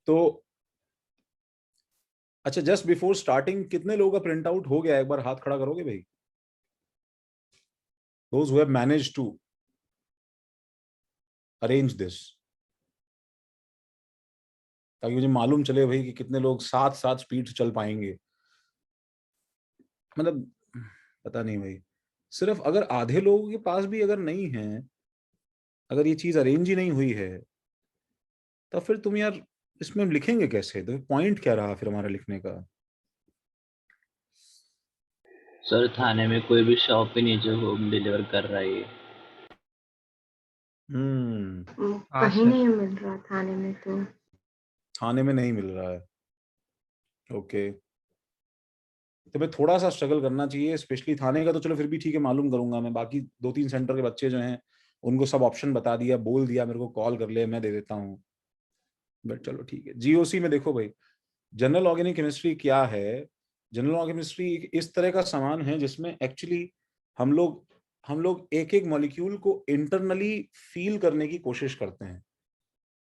तो अच्छा, just before starting कितने लोगों का प्रिंट आउट हो गया, एक बार हाथ खड़ा करोगे भाई? Those who have managed to arrange this, ताकि मुझे मालूम चले भाई कि कितने लोग साथ साथ स्पीड से चल पाएंगे। मतलब पता नहीं भाई, सिर्फ अगर आधे लोगों के पास भी अगर नहीं है, अगर ये चीज अरेंज ही नहीं हुई है, तो फिर तुम यार इसमें लिखेंगे कैसे? तो पॉइंट क्या रहा फिर हमारा लिखने का? सर थाने में कोई भी शॉप ही नहीं जो होम डिलीवर कर रहा है ये। हम्म। हाँ कहीं सर। नहीं मिल रहा थाने में तो। थाने में नहीं मिल रहा है, ओके। तो भाई थोड़ा सा स्ट्रगल करना चाहिए, स्पेशली थाने का तो चलो फिर भी ठीक है, मालूम करूंगा मैं। बाकी 2-3 सेंटर के बच्चे जो हैं उनको सब ऑप्शन बता दिया, बोल दिया मेरे को कॉल कर ले, मैं दे देता हूँ। बट चलो ठीक है। जीओसी में देखो भाई, जनरल ऑर्गेनिक केमिस्ट्री क्या है? जनरल ऑर्गेनिक केमिस्ट्री इस तरह का सामान है जिसमें एक्चुअली हम लोग एक एक मॉलिक्यूल को इंटरनली फील करने की कोशिश करते हैं।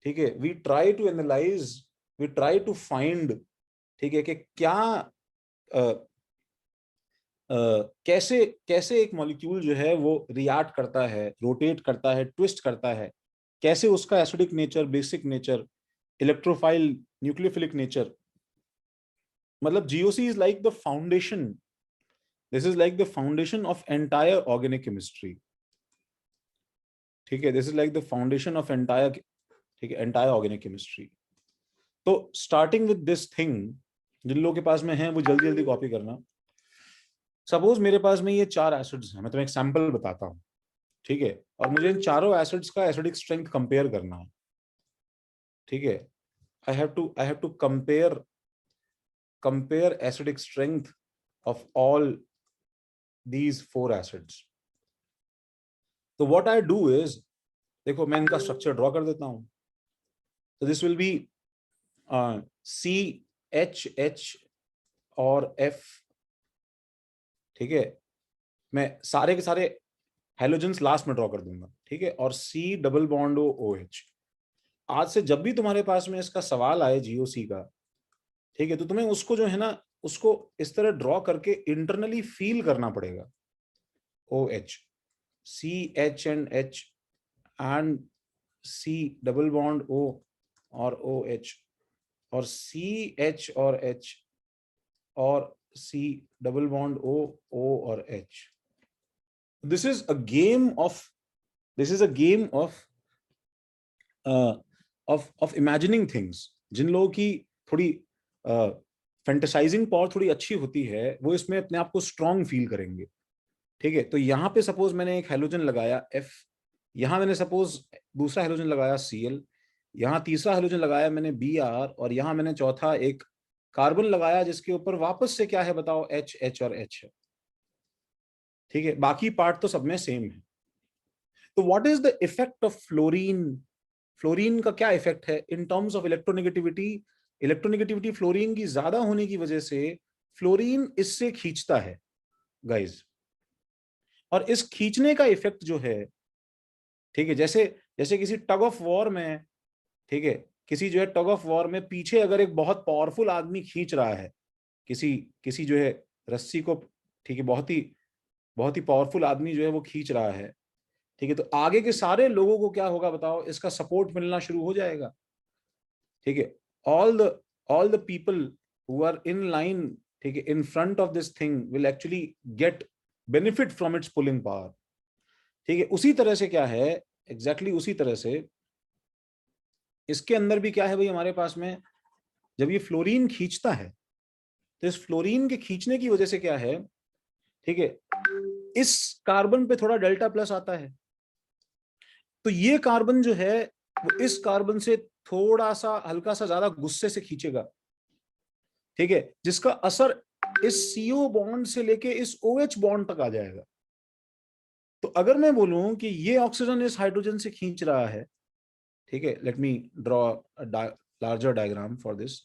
ठीक है, we try to analyze, we try to find, ठीक है, कि क्या कैसे कैसे एक मॉलिक्यूल जो है वो रिएक्ट करता है, रोटेट करता है, ट्विस्ट करता है, कैसे उसका acidic nature, basic nature, electrophile, nucleophilic nature. मतलब GOC is like the foundation, this is like the foundation of entire organic chemistry. ठीक है, this is like the foundation of entire, ठीक है, एंटायर ऑर्गेनिक केमिस्ट्री। तो starting with this thing, जिन लोगों के पास में है वो जल्दी जल्दी कॉपी करना। सपोज मेरे पास में ये 4 एसिड्स हैं, मैं तुम्हें एक सैंपल बताता हूँ, ठीक है, और मुझे इन चारों एसिड्स का एसिडिक स्ट्रेंथ कंपेयर करना है। ठीक है, I have to compare acidic strength of all these 4 acids. तो व्हाट आई डू इज, देखो मैं इनका स्ट्रक्चर ड्रॉ कर देता हूं। तो this will be C H H और एफ। ठीक है, मैं सारे के सारे हेलोजेंस लास्ट में ड्रॉ कर दूंगा। ठीक है, और C double bond O O H. आज से जब भी तुम्हारे पास में इसका सवाल आए जीओसी का, ठीक है, तो तुम्हें उसको जो है ना, उसको इस तरह ड्रॉ करके इंटरनली फील करना पड़ेगा। O H, C H and H, and C double bond O और ओ एच, और सी एच और एच, और C double bond O, O और H. This is a game of, this is a game of of imagining things. जिन लोगों की थोड़ी fantasising power थोड़ी अच्छी होती है, वो इसमें अपने आप को स्ट्रॉन्ग फील करेंगे। ठीक है, तो यहाँ पे सपोज मैंने एक हेलोजन लगाया एफ, यहाँ मैंने सपोज दूसरा हेलोजन लगाया Cl, यहाँ तीसरा हेलोजन लगाया मैंने Br, और यहाँ मैंने चौथा एक कार्बन लगाया जिसके ऊपर वापस से क्या है बताओ, H, H और H है। ठीक है, बाकी पार्ट तो सब में सेम है। तो what is the effect of fluorine? Fluorine का क्या इफेक्ट है in terms of electronegativity? Electronegativity fluorine की ज्यादा होने की वजह से फ्लोरीन इससे खींचता है गाइज, और इस खींचने का इफेक्ट जो है, ठीक है, जैसे जैसे किसी टग ऑफ वॉर में, ठीक है, किसी जो है टग ऑफ वॉर में पीछे अगर एक बहुत पावरफुल आदमी खींच रहा है, किसी किसी जो है रस्सी को, ठीक है, बहुत ही पावरफुल आदमी जो है वो खींच रहा है, ठीक है, तो आगे के सारे लोगों को क्या होगा बताओ, इसका सपोर्ट मिलना शुरू हो जाएगा। ठीक है, all the people who are in line, ठीक है, in front of this thing will actually get benefit from its pulling power. ठीक है, उसी तरह से क्या है, एग्जैक्टली उसी तरह से इसके अंदर भी क्या है भाई हमारे पास में, जब ये फ्लोरीन खींचता है, तो इस फ्लोरीन के खींचने की वजह से क्या है, ठीक है, इस कार्बन पे थोड़ा डेल्टा प्लस आता है, तो ये कार्बन जो है वो इस कार्बन से थोड़ा सा हल्का सा ज्यादा गुस्से से खींचेगा। ठीक है, जिसका असर इस CO बॉन्ड से लेके इस OH बॉन्ड तक आ जाएगा। तो अगर मैं बोलूं कि ये ऑक्सीजन इस हाइड्रोजन से खींच रहा है, ठीक है, let me draw larger diagram for this.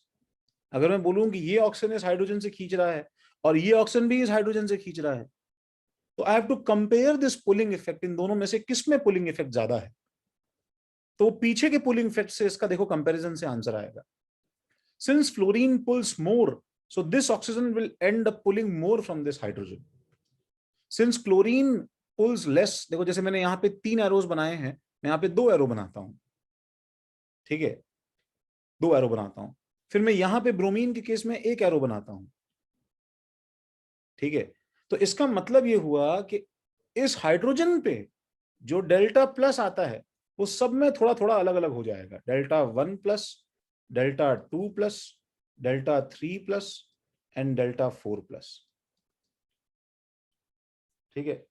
अगर मैं बोलूं कि ये ऑक्सीजन इस हाइड्रोजन से खींच रहा है और ये ऑक्सीजन भी इस हाइड्रोजन से खींच रहा है, तो I have to compare this pulling effect, इन दोनों में से किस में पुलिंग इफेक्ट ज्यादा है। तो पीछे के पुलिंग इफेक्ट से इसका देखो कंपैरिजन से आंसर आएगा। Since fluorine pulls more, so this oxygen will end up pulling more from this hydrogen. Since chlorine pulls less, देखो जैसे मैंने यहाँ पे 3 एरोज बनाए हैं, मैं यहाँ पे 2 एरो बनाता हूँ, ठीक है, 2 एरो बनाता हूँ, फिर मैं यहाँ पे ब्रोमीन के केस में 1 एरो बनाता हूँ, ठीक है। तो इसका मतलब ये हुआ कि इस हाइड्रोजन पे जो डेल्टा प्लस आता है वो सब में थोड़ा थोड़ा अलग अलग हो जाएगा, delta 1 plus, delta 2 plus, delta 3 plus and delta 4 plus, ठीक है।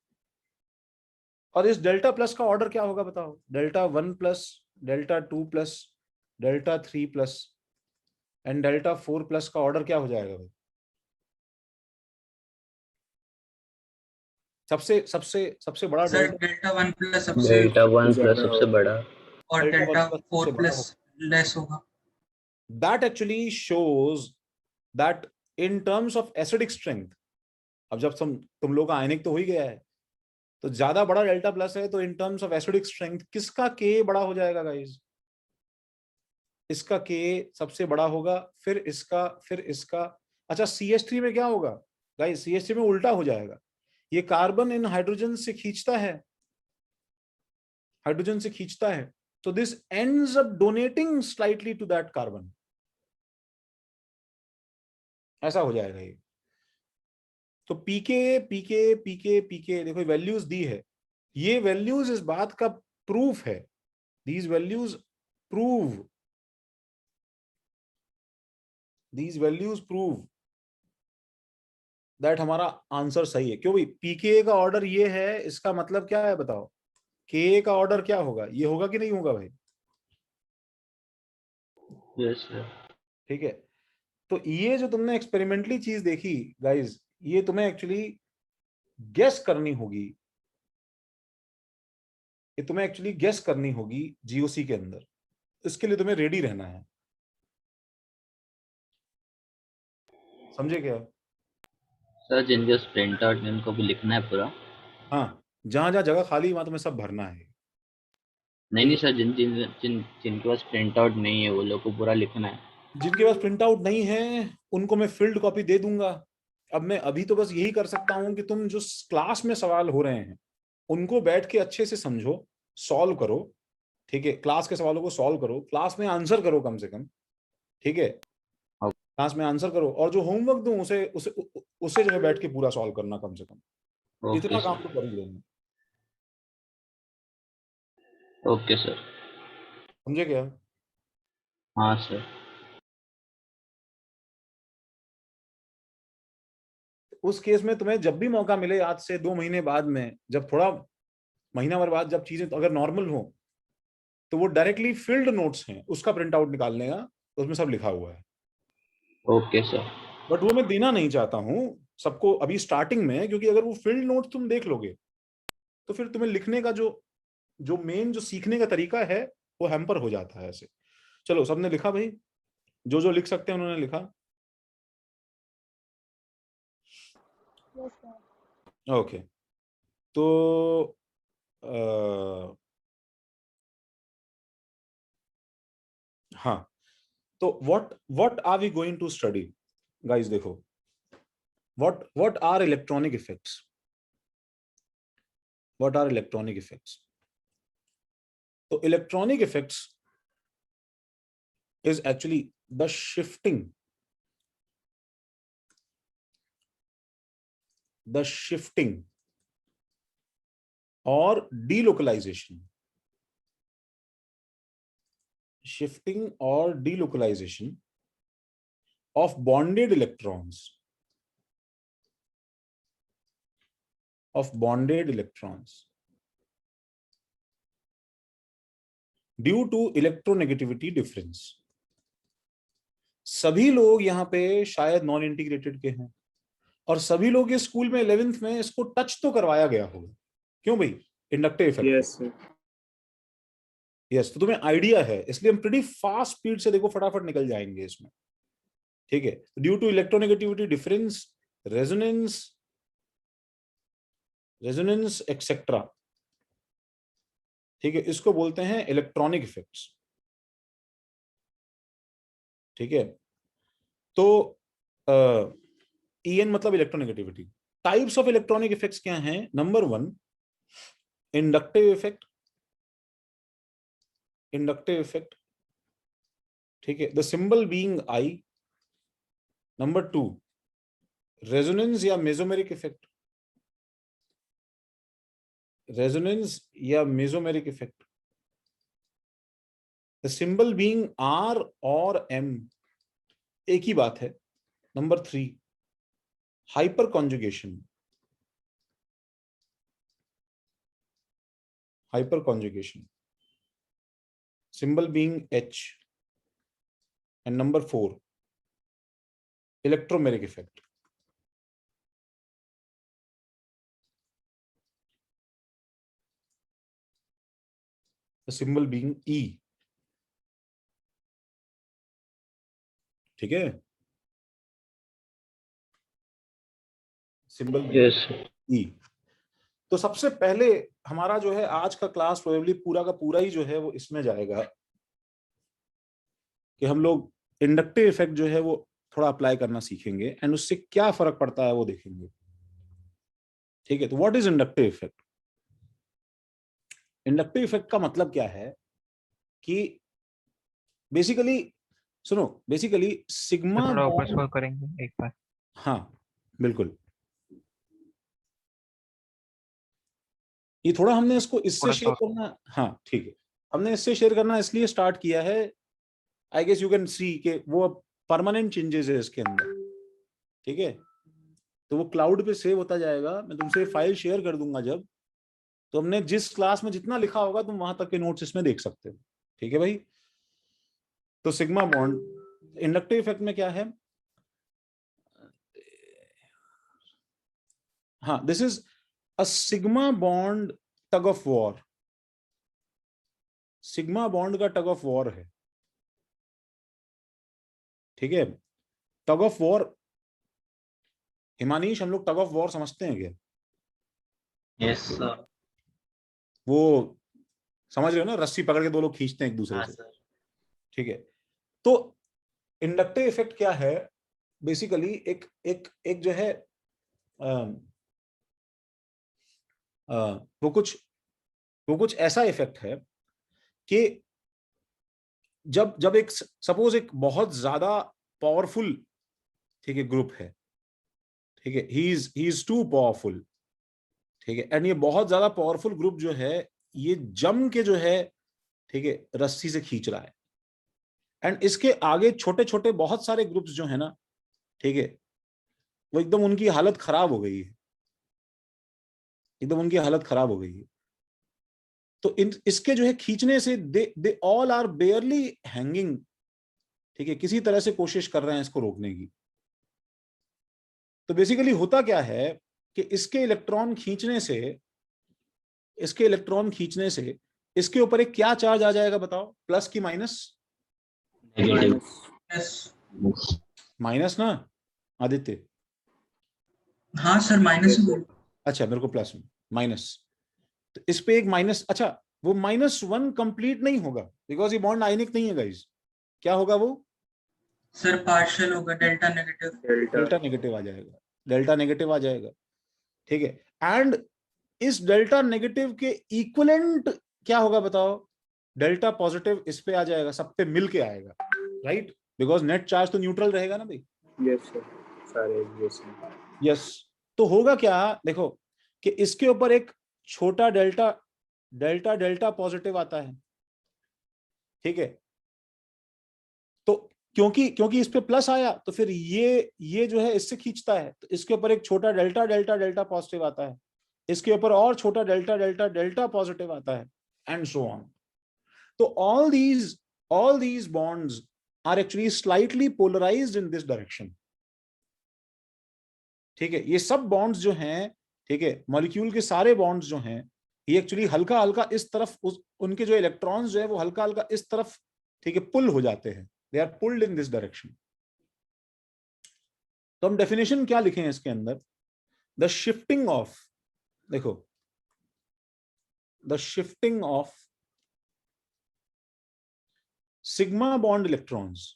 और इस डेल्टा प्लस का ऑर्डर क्या होगा बताओ, delta 1 plus, delta 2 plus, delta 3 plus and delta 4 plus का ऑर्डर क्या हो जाएगा भाई? सबसे सबसे सबसे बड़ा सर डेल्टा 1 प्लस सबसे डेल्टा 1 प्लस सबसे बड़ा और डेल्टा डेल्टा 1 4 सबसे बड़ा प्लस लेस होगा। That actually shows that in terms of acidic strength, अब जब तुम लोग का आयनिक तो हो ही गया है, तो ज्यादा बड़ा डेल्टा प्लस है, तो in terms of acidic strength किसका के बड़ा हो जाएगा गाइस? इसका के सबसे बड़ा होगा, फिर इसका, फिर इसका। अच्छा CH3 में क्या होगा गाइस? CH3 में उल्टा हो जाएगा, ये कार्बन इन हाइड्रोजन से खींचता है, हाइड्रोजन से खींचता है, तो this ends up donating slightly to that carbon, ऐसा हो जाएगा ये। तो पीके पीके पीके पीके देखो वैल्यूज दी है, ये वैल्यूज इस बात का प्रूफ है, these values prove, these values prove that हमारा आंसर सही है। क्यों भाई? पीके का ऑर्डर ये है, इसका मतलब क्या है बताओ? के का ऑर्डर क्या होगा? ये होगा कि नहीं होगा भाई? Yes sir. ठीक है, तो ये जो तुमने एक्सपेरिमेंटली चीज देखी गाइज, ये तुम्हें एक्चुअली गेस करनी होगी, ये तुम्हें एक्चुअली गेस करनी होगी जीओसी के अंदर, इसके लिए तुम्हें रेडी रहना है, समझे क्या? सर जिनके प्रिंट आउट है उनको भी लिखना है पूरा? हाँ, जहां जहां जगह खाली वहां तुम्हें सब भरना है। नहीं सर, जिन जिन जिन जिनके पास प्रिंट आउट नहीं है वो लोग को पूरा लिखना है। जिनके पास प्रिंट आउट नहीं है उनको मैं फील्ड कॉपी दे दूंगा। अब मैं अभी तो बस यही कर सकता हूं कि तुम जो क्लास में सवाल हो रहे हैं उनको बैठ के अच्छे से समझो, सॉल्व करो, ठीक है, क्लास के सवालों को सॉल्व करो, क्लास में आंसर करो कम से कम, ठीक है, क्लास में आंसर करो, और जो होमवर्क दूं उसे उसे उसे जो है बैठ के पूरा सॉल्व करना कम से कम, ओके इतना काम सर। तो कर ही लेना, ओके सर। समझे क्या? हाँ सर। उस केस में तुम्हें जब भी मौका मिले, आज से 2 महीने बाद में, जब थोड़ा महीना भर बाद जब चीजें अगर नॉर्मल हो, तो वो डायरेक्टली फील्ड नोट्स हैं उसका प्रिंट आउट निकाल लेगा, तो उसमें सब लिखा हुआ है। Okay sir. बट वो मैं देना नहीं चाहता हूँ सबको अभी स्टार्टिंग में, क्योंकि अगर वो फील्ड नोट तुम देख लोगे तो फिर तुम्हें लिखने का जो जो मेन जो सीखने का तरीका है वो हैम्पर हो जाता है ऐसे। चलो, सबने लिखा भाई? जो जो लिख सकते हैं उन्होंने लिखा? ओके, तो हाँ, तो what are we going to study guys? देखो, what are electronic effects, what are electronic effects? तो electronic effects is actually the shifting or delocalization, shifting or delocalization of bonded electrons, due to electronegativity difference। सभी लोग यहाँ पे शायद non integrated के हैं, और सभी लोग ये स्कूल में 11th में इसको टच तो करवाया गया होगा। क्यों भाई? Inductive effect. Yes sir. Yes, तो तुम्हें आइडिया है, इसलिए हम प्रीटी फास्ट स्पीड से देखो फटाफट निकल जाएंगे इसमें, ठीक है। Due to electronegativity difference, resonance etcetera, ठीक है, इसको बोलते हैं इलेक्ट्रॉनिक इफेक्ट्स, ठीक है। तो EN मतलब electronegativity. Types of electronic effects क्या हैं? Number 1 inductive effect, inductive effect, ठीक है, the symbol being I। Number 2 resonance या मेसोमेरिक इफेक्ट, रेजोनेंस या mesomeric effect, the symbol being R और M, एक ही बात है। Number 3 hyper conjugation, hyper conjugation, symbol being H, and number 4 electromeric effect। the symbol being E, ठीक है, symbol yes E। तो सबसे पहले हमारा जो है आज का क्लास प्रोबेबली पूरा का पूरा ही जो है वो इसमें जाएगा कि हम लोग इंडक्टिव इफेक्ट जो है वो थोड़ा अप्लाई करना सीखेंगे एंड उससे क्या फर्क पड़ता है वो देखेंगे, ठीक है। तो what is inductive effect? Inductive effect का मतलब क्या है कि बेसिकली सुनो, बेसिकली सिग्मा थोड़ा ऊपर बॉन्ड, स्क्रॉल करेंगे एक बार। हाँ बिल्कुल, ये थोड़ा हमने इसको इससे थोड़ा शेयर सा करना, हाँ ठीक है, हमने इससे शेयर करना इसलिए स्टार्ट किया है, I guess you can see कि वो परमानेंट चेंजेस है इसके अंदर, ठीक है। तो वो क्लाउड पे सेव होता जाएगा, मैं तुमसे फाइल शेयर कर दूंगा जब, तो हमने जिस क्लास में जितना लिखा होगा तुम वहां तक के नोट्स इसमें देख सकते हो, ठीक है भाई। तो सिग्मा बॉन्ड इंडक्टिव इफेक्ट में क्या है, हाँ, this is a sigma bond tug of war, sigma bond का टग ऑफ वॉर है, ठीक है। टग ऑफ वॉर, हिमानीश, हम लोग टग ऑफ वॉर समझते हैं क्या? Yes sir. वो समझ रहे हो ना, रस्सी पकड़ के दो लोग खींचते हैं एक दूसरे हाँ से, सर। ठीक है। तो इंडक्टिव इफेक्ट क्या है? बेसिकली एक एक एक जो है वो कुछ ऐसा इफेक्ट है कि जब जब एक सपोज एक बहुत ज्यादा पावरफुल, ठीक है, ग्रुप है, ठीक है, ही इज टू पावरफुल, ठीक है, एंड ये बहुत ज्यादा पावरफुल ग्रुप जो है ये जम के जो है, ठीक है, रस्सी से खींच रहा है, एंड इसके आगे छोटे छोटे बहुत सारे ग्रुप्स जो है ना, ठीक है, वो एकदम उनकी हालत खराब हो गई है, एकदम उनकी हालत खराब हो गई है। तो इसके जो है खींचने से they all are barely hanging, ठीक है, किसी तरह से कोशिश कर रहे हैं इसको रोकने की। तो बेसिकली होता क्या है कि इसके इलेक्ट्रॉन खींचने से, इसके इलेक्ट्रॉन खींचने से इसके ऊपर एक क्या चार्ज आ जाएगा बताओ, प्लस की माइनस? नेगेटिव। यस। माइनस ना आदित्य? हाँ सर, माइनस ही बोल। अच्छा, मेरे को प्लस माइनस, तो इस पे एक माइनस, अच्छा वो -1 कंप्लीट नहीं होगा बिकॉज ये बॉन्ड आयनिक नहीं है गाइस। क्या होगा वो? सर पार्शियल होगा, डेल्टा नेगेटिव। डेल्टा नेगेटिव आ जाएगा, डेल्टा नेगेटिव आ जाएगा, ठीक है। एंड इस डेल्टा नेगेटिव के इक्विवेलेंट क्या होगा बताओ? डेल्टा पॉजिटिव इस पे आ जाएगा, सब पे मिल के आएगा, राइट, बिकॉज नेट चार्ज तो न्यूट्रल रहेगा ना भाई। यस सर, सारे यस। तो होगा क्या, देखो कि इसके ऊपर एक छोटा डेल्टा डेल्टा डेल्टा पॉजिटिव आता है, ठीक है। तो क्योंकि क्योंकि इस पे प्लस आया तो फिर ये जो है इससे खींचता है, तो इसके ऊपर एक छोटा डेल्टा डेल्टा डेल्टा पॉजिटिव आता है, इसके ऊपर और छोटा डेल्टा डेल्टा डेल्टा पॉजिटिव आता है, एंड सो ऑन। तो all these bonds are actually slightly polarized in this direction, ठीक है। ये सब बॉन्ड्स जो हैं, ठीक है, मॉलिक्यूल के सारे बॉन्ड्स जो हैं ये एक्चुअली हल्का हल्का इस तरफ, उनके जो इलेक्ट्रॉन्स जो है वो हल्का हल्का इस तरफ, ठीक है, पुल हो जाते हैं, they are pulled in this direction. तो हम डेफिनेशन क्या लिखें इसके अंदर? द शिफ्टिंग ऑफ, देखो, the shifting of sigma bond electrons,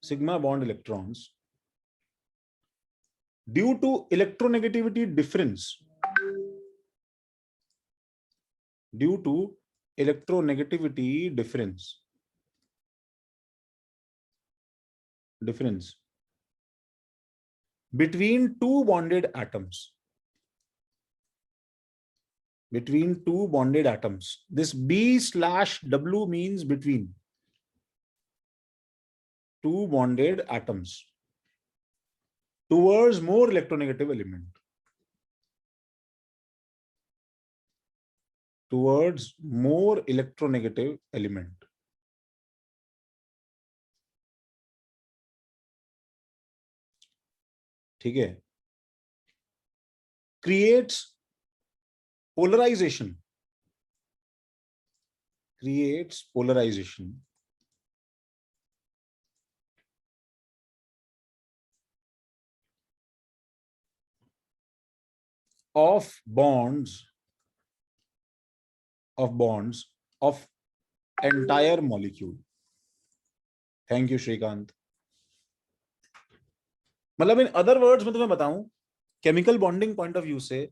sigma bond electrons due to electronegativity difference, due to electronegativity difference between two bonded atoms. Between two bonded atoms. This B/W means between two bonded atoms towards more electronegative element. Towards more electronegative element. ठीक है, creates polarization, of bonds of entire molecule. Thank you Shrikant. मतलब इन other words में तुम्हें बताऊं, chemical bonding point of view से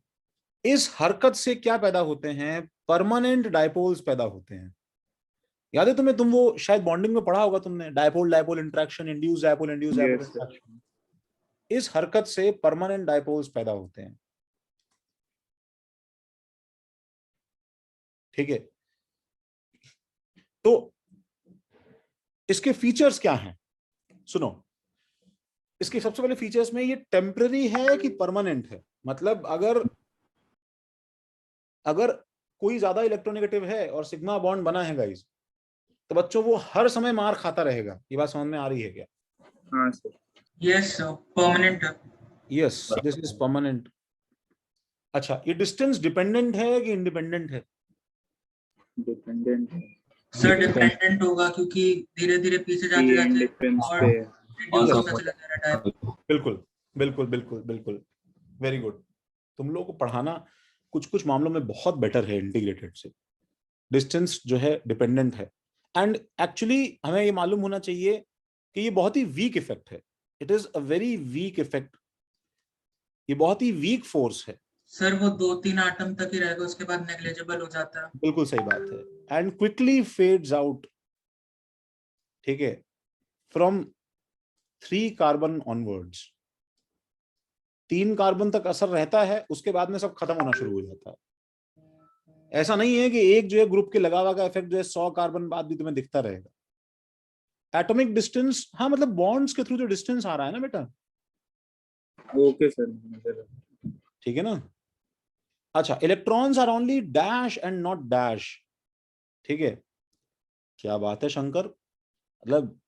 इस हरकत से क्या पैदा होते हैं? परमानेंट डायपोल्स पैदा होते हैं. याद है तुम्हें? तुम वो शायद बॉन्डिंग में पढ़ा होगा तुमने, dipole dipole interaction, induce dipole interaction. इस हरकत से परमानेंट डायपोल्स पैदा होते हैं. ठीक है, तो इसके फीचर्स क्या हैं? सुनो, इसके सबसे पहले फीचर्स में ये टेम्पररी है कि परमानेंट है. मतलब अगर कोई ज्यादा इलेक्ट्रोनेगेटिव है और सिग्मा बॉन्ड बना है गाइस, तो बच्चों वो हर समय मार खाता रहेगा. ये बात समझ में आ रही है क्या? हाँ sir. Yes sir, permanent. Yes, this is permanent. अच्छा, ये डिस्टेंस डिपेंडेंट है कि इंडिपेंडेंट है? डिपेंडेंट सर डिपेंडेंट होगा, क्योंकि धीरे धीरे पीछे जाते जाते डिफरेंस और पे. रिड्यूस होता चला जा रहा है. बिल्कुल बिल्कुल बिल्कुल बिल्कुल, वेरी गुड. तुम लोगों को पढ़ाना कुछ कुछ मामलों में बहुत बेटर है इंटीग्रेटेड से. डिस्टेंस जो है डिपेंडेंट है. एंड एक्चुअली हमें ये मालूम होना चाहिए कि ये बहुत ही वीक इफेक्ट है. It is a very weak effect. ये बहुत ही वीक फोर्स है. सर वो 2-3 आटम तक ही रहेगा, उसके बाद नेग्लिजिबल हो जाता है. बिल्कुल सही बात है. And quickly fades out. ठीक है, फ्रॉम 3 कार्बन ऑनवर्ड्स. 3 कार्बन तक असर रहता है, उसके बाद में सब खत्म होना शुरू हो जाता है. ऐसा नहीं है कि एक जो है ग्रुप के लगा हुआ का इफेक्ट जो है 100 कार्बन बाद भी तुम्हें दिखता रहेगा. एटॉमिक डिस्टेंस, हाँ मतलब बॉन्ड्स के थ्रू जो डिस्टेंस आ रहा है ना बेटा. Okay sir. ठीक है ना. अच्छा, electrons are only dash and not dash. ठीक है, क्या बात है शंकर, मतलब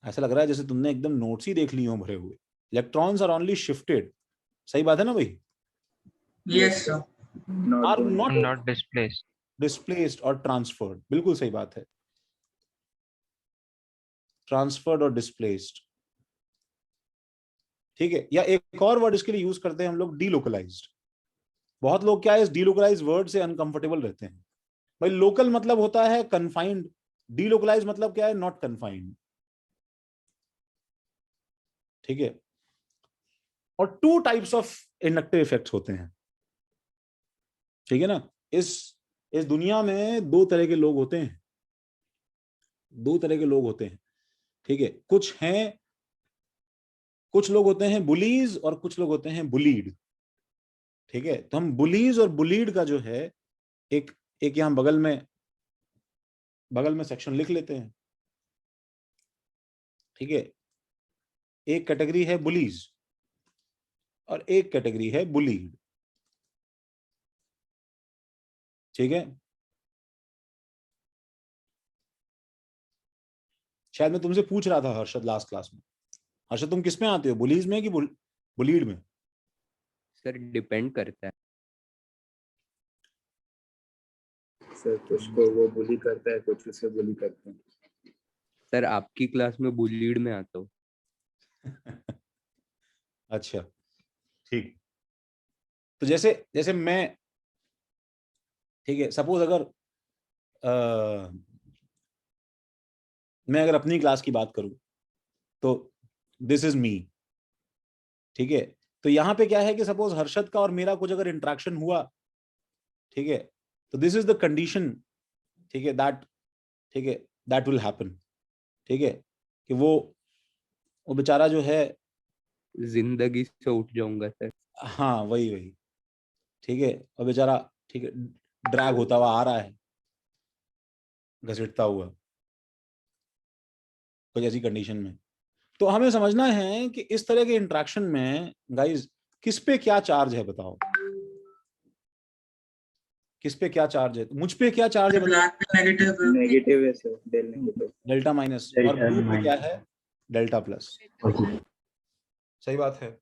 ऐसा लग रहा है जैसे तुमने एकदम नोट्स ही देख लिए हो भरे हुए. Electrons are only shifted. सही बात है ना भाई? Yes sir. Are not displaced. Displaced और ट्रांसफर्ड. बिल्कुल सही बात है, ट्रांसफर्ड और डिस्प्लेस्ड. ठीक है, या एक और वर्ड इसके लिए यूज करते हैं हम लोग, डीलोकलाइज्ड. बहुत लोग क्या है इस डीलोकलाइज्ड वर्ड से अनकंफर्टेबल रहते हैं. भाई लोकल मतलब होता है कन्फाइंड, डीलोकलाइज्ड मतलब क्या है? Not confined. ठीक है, और 2 टाइप्स ऑफ इंडक्टिव इफेक्ट्स होते हैं. ठीक है ना. इस दुनिया में 2 तरह के लोग होते हैं. 2 तरह के लोग होते हैं. ठीक है, कुछ लोग होते हैं बुलीज और कुछ लोग होते हैं बुलीड. ठीक है, तो हम बुलीज और बुलीड का जो है एक यहां बगल में सेक्शन लिख लेते हैं. ठीक है, एक कैटेगरी है बुलीज और एक कैटेगरी है बुलीड. ठीक है, शायद मैं तुमसे पूछ रहा था हर्षद लास्ट क्लास में. हर्षद तुम किस में आते हो, बुलीज में कि बुलीड में? सर डिपेंड करता है. सर कुछ को वो बुली करता है, कुछ उसे बुली करते हैं. सर आपकी क्लास में बुलीड में आता हूँ. अच्छा ठीक. तो जैसे मैं, ठीक है, सपोज अगर मैं अगर अपनी क्लास की बात करूं, तो दिस इज मी, ठीक है। तो यहाँ पे क्या है कि सपोज हर्षद का और मेरा कुछ अगर इंटरेक्शन हुआ, ठीक है, तो दिस इज द कंडीशन, ठीक है, दैट विल हैपन, ठीक है, कि वो बेचारा जो है, जिंदगी से उठ जाऊंगा सर। हाँ वही, ठीक है, और बेचारा, ठीक है, ड्रैग होता हुआ आ रहा है, घसीटता हुआ कुछ ऐसी कंडीशन में। तो हमें समझना है कि इस तरह के इंटरेक्शन में गाइस किस पे क्या चार्ज है, बताओ किस पे क्या चार्ज है। मुझ पे क्या चार्ज है बताओ, ब्लैक पे नेगेटिव नेगेटिव है sir, del negative. Delta minus, और डेल्टा ब्लू पे माइनस। क्या है, डेल्टा प्लस। सही बात है।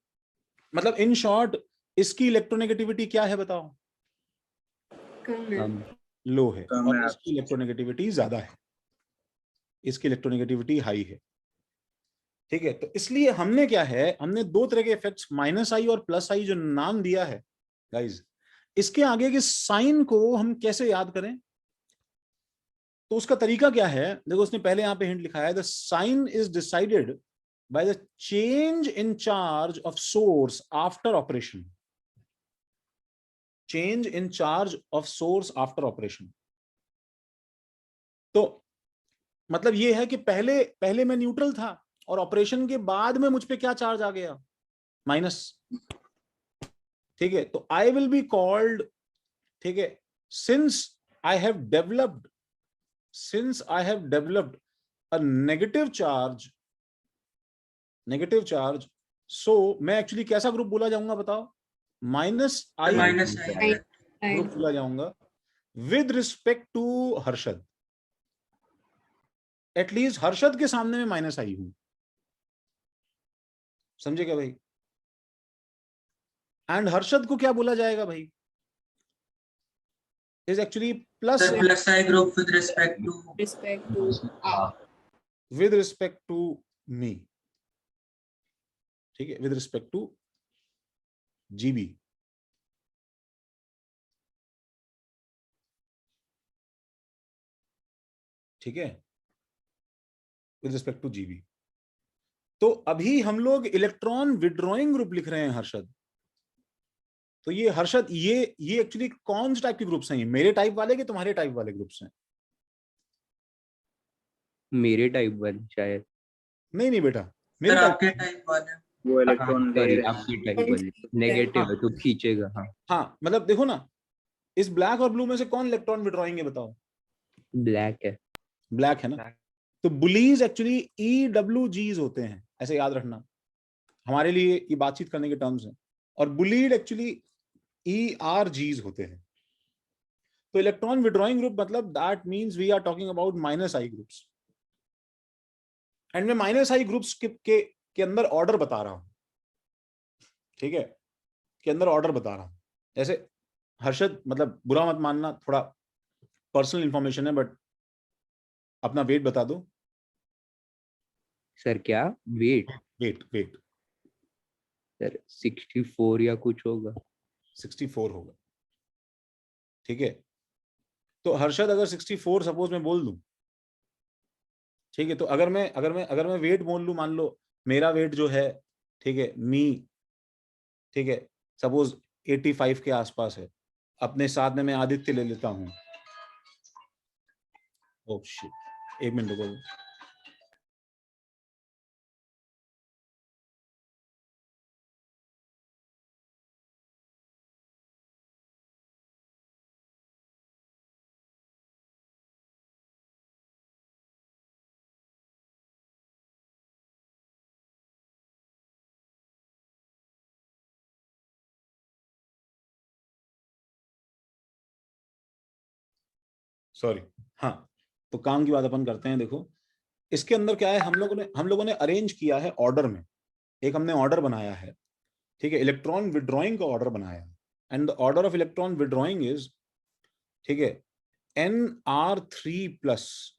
मतलब इन शॉर्ट इसकी इलेक्ट्रोनेगेटिविटी क्या है बताओ, कम है। लो है, कम और है। इसकी इलेक्ट्रोनेगेटिविटी ज्यादा है, इसकी इलेक्ट्रोनेगेटिविटी हाई है, ठीक है। तो इसलिए हमने क्या है, हमने दो तरह के इफेक्ट्स माइनस आई और प्लस आई जो नाम दिया है गाइज, इसके आगे के साइन को हम कैसे याद करें। तो उसका तरीका क्या है, देखो उसने पहले यहां पे हिंट लिखा है, the sign is decided by the change in charge of source after operation, change in charge of source after operation. तो मतलब ये है कि पहले पहले मैं न्यूट्रल था और ऑपरेशन के बाद में मुझ पे क्या चार्ज आ गया, माइनस, ठीक है। तो आई विल बी कॉल्ड, ठीक है, since I have developed a negative charge, so मैं एक्चुअली कैसा ग्रुप बोला जाऊंगा बताओ, minus I minus I group बोला जाऊंगा with respect to Harshad. At least Harshad के सामने में माइनस आई हूं, समझे क्या भाई। एंड हर्षद को क्या बोला जाएगा भाई, is actually plus plus I group with respect to me, ठीक है, विद रिस्पेक्ट टू जीबी, ठीक है, विद रिस्पेक्ट टू जीबी। तो अभी हम लोग इलेक्ट्रॉन विड्रॉइंग ग्रुप लिख रहे हैं हर्षद। तो ये हर्षद, ये एक्चुअली कौन से टाइप के ग्रुप्स हैं, मेरे टाइप वाले के तुम्हारे टाइप वाले ग्रुप्स हैं? मेरे टाइप वाले शायद। नहीं बेटा, मेरे सर टाइप, आपके टाइप वाले वो इलेक्ट्रॉन ले सॉरी रहे हैं। आपकी टाइप वाले नेगेटिव है तो खींचेगा। हाँ हाँ मतलब देखो ना, इस ब्लैक और ब्लू में से कौन इलेक्ट्रॉन विड्रॉइंग है बताओ? ब्लैक है। ब्लैक है ना। तो बुलीज एक्चुअली EWGs होते हैं, ऐसे याद रखना, हमारे लिए ये बातचीत करने के टर्म्स हैं। और बुलीड एक्चुअली ERGs होते हैं। तो इलेक्ट्रॉन विड्रॉइंग ग्रुप मतलब that means we are talking about minus I groups. And मैं माइनस आई ग्रुप्स के अंदर ऑर्डर बता रहा हूं, ठीक है, के अंदर ऑर्डर बता रहा हूं। जैसे हर्षद, मतलब बुरा मत मानना, थोड़ा पर्सनल इंफॉर्मेशन है, बट अपना वेट बता दो। सर क्या वेट? वेट सर 64 या कुछ होगा। 64 होगा, ठीक है। तो हर्षद अगर 64 सपोज मैं बोल दूं, ठीक है, तो अगर मैं वेट बोल लूं, मान लो मेरा वेट जो है, ठीक है, मी, ठीक है, सपोज 85 के आसपास है, अपने साथ में मैं आदित्य ले लेता हूं। ओह शिट, एक मिनट रुको। सॉरी, हाँ, तो काम की बात अपन करते हैं। देखो इसके अंदर क्या है, हम लोगों ने अरेंज किया है ऑर्डर में, एक हमने ऑर्डर बनाया है, ठीक है, इलेक्ट्रॉन विड्रॉइंग का ऑर्डर बनाया है। And the order of electron withdrawing is, ठीक है, Nr3+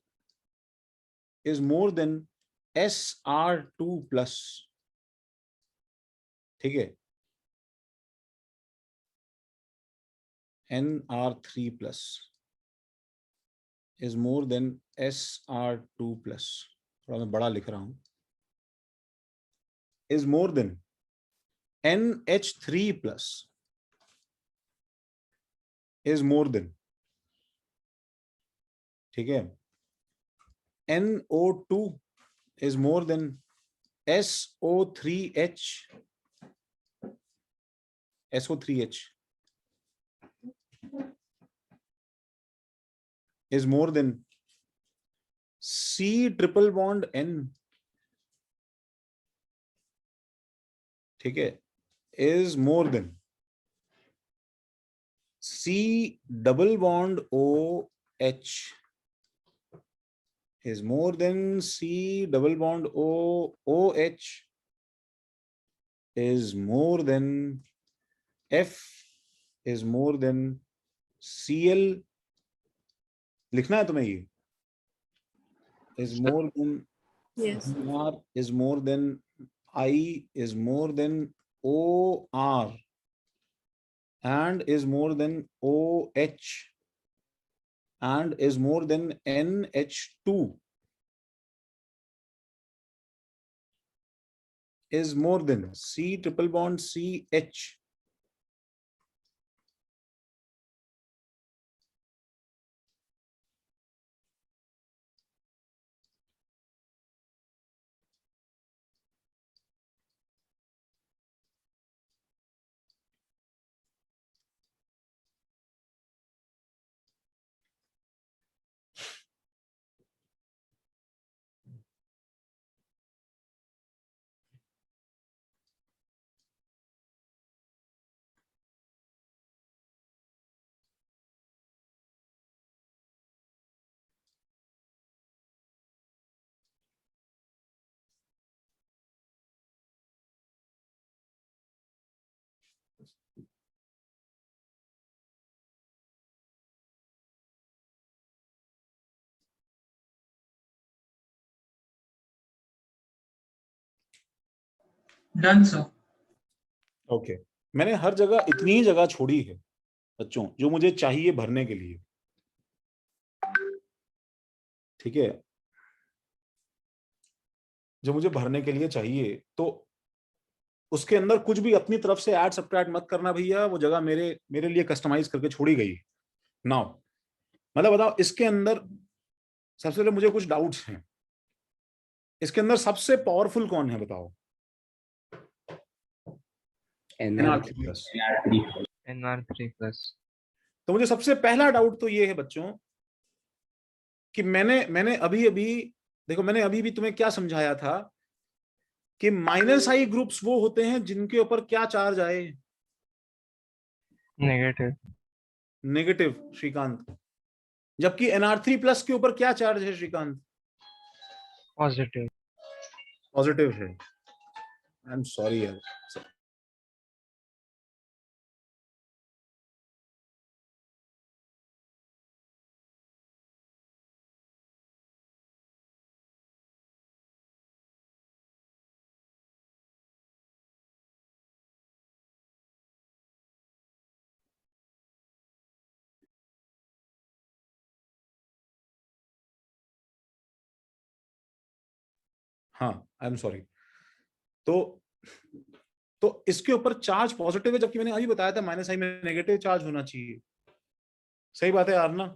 is more than Sr2+, ठीक है, Nr3+ is more than Sr2+। थोड़ा मैं बड़ा लिख रहा हूं, is more than NH3 plus is more than, ठीक है, NO2 is more than SO3H, SO3H is more than C triple bond N, ठीक है, is more than C double bond OH, is more than C double bond OH, is more than F, is more than Cl, लिखना है तुम्हें ये, is more than Yes. R, is more than I, is more than OR, and is more than OH, and is more than NH2, is more than C triple bond CH, done sir. Okay. मैंने हर जगह इतनी ही जगह छोड़ी है बच्चों जो मुझे चाहिए भरने के लिए, ठीक है, जो मुझे भरने के लिए चाहिए, तो उसके अंदर कुछ भी अपनी तरफ से ऐड सब्ट्रैक्ट मत करना भैया, वो जगह मेरे लिए कस्टमाइज करके छोड़ी गई। नाउ मतलब बताओ, इसके अंदर सबसे पहले मुझे कुछ डाउट्स हैं, इसके अंदर सबसे पावरफुल कौन है बताओ? NR3 plus. तो मुझे सबसे पहला डाउट तो ये है बच्चों कि मैंने अभी देखो, मैंने अभी भी तुम्हें क्या समझाया था कि -I ग्रुप्स वो होते हैं जिनके ऊपर क्या चार्ज आए? नेगेटिव। नेगेटिव श्रीकांत। जबकि NR3 प्लस के ऊपर क्या चार्ज है श्रीकांत? पॉजिटिव। पॉजिटिव है। आई एम सॉरी यार। हाँ, आई एम सॉरी। तो इसके ऊपर चार्ज पॉजिटिव है, जबकि मैंने अभी बताया था -I में नेगेटिव चार्ज होना चाहिए। सही बात है यार ना?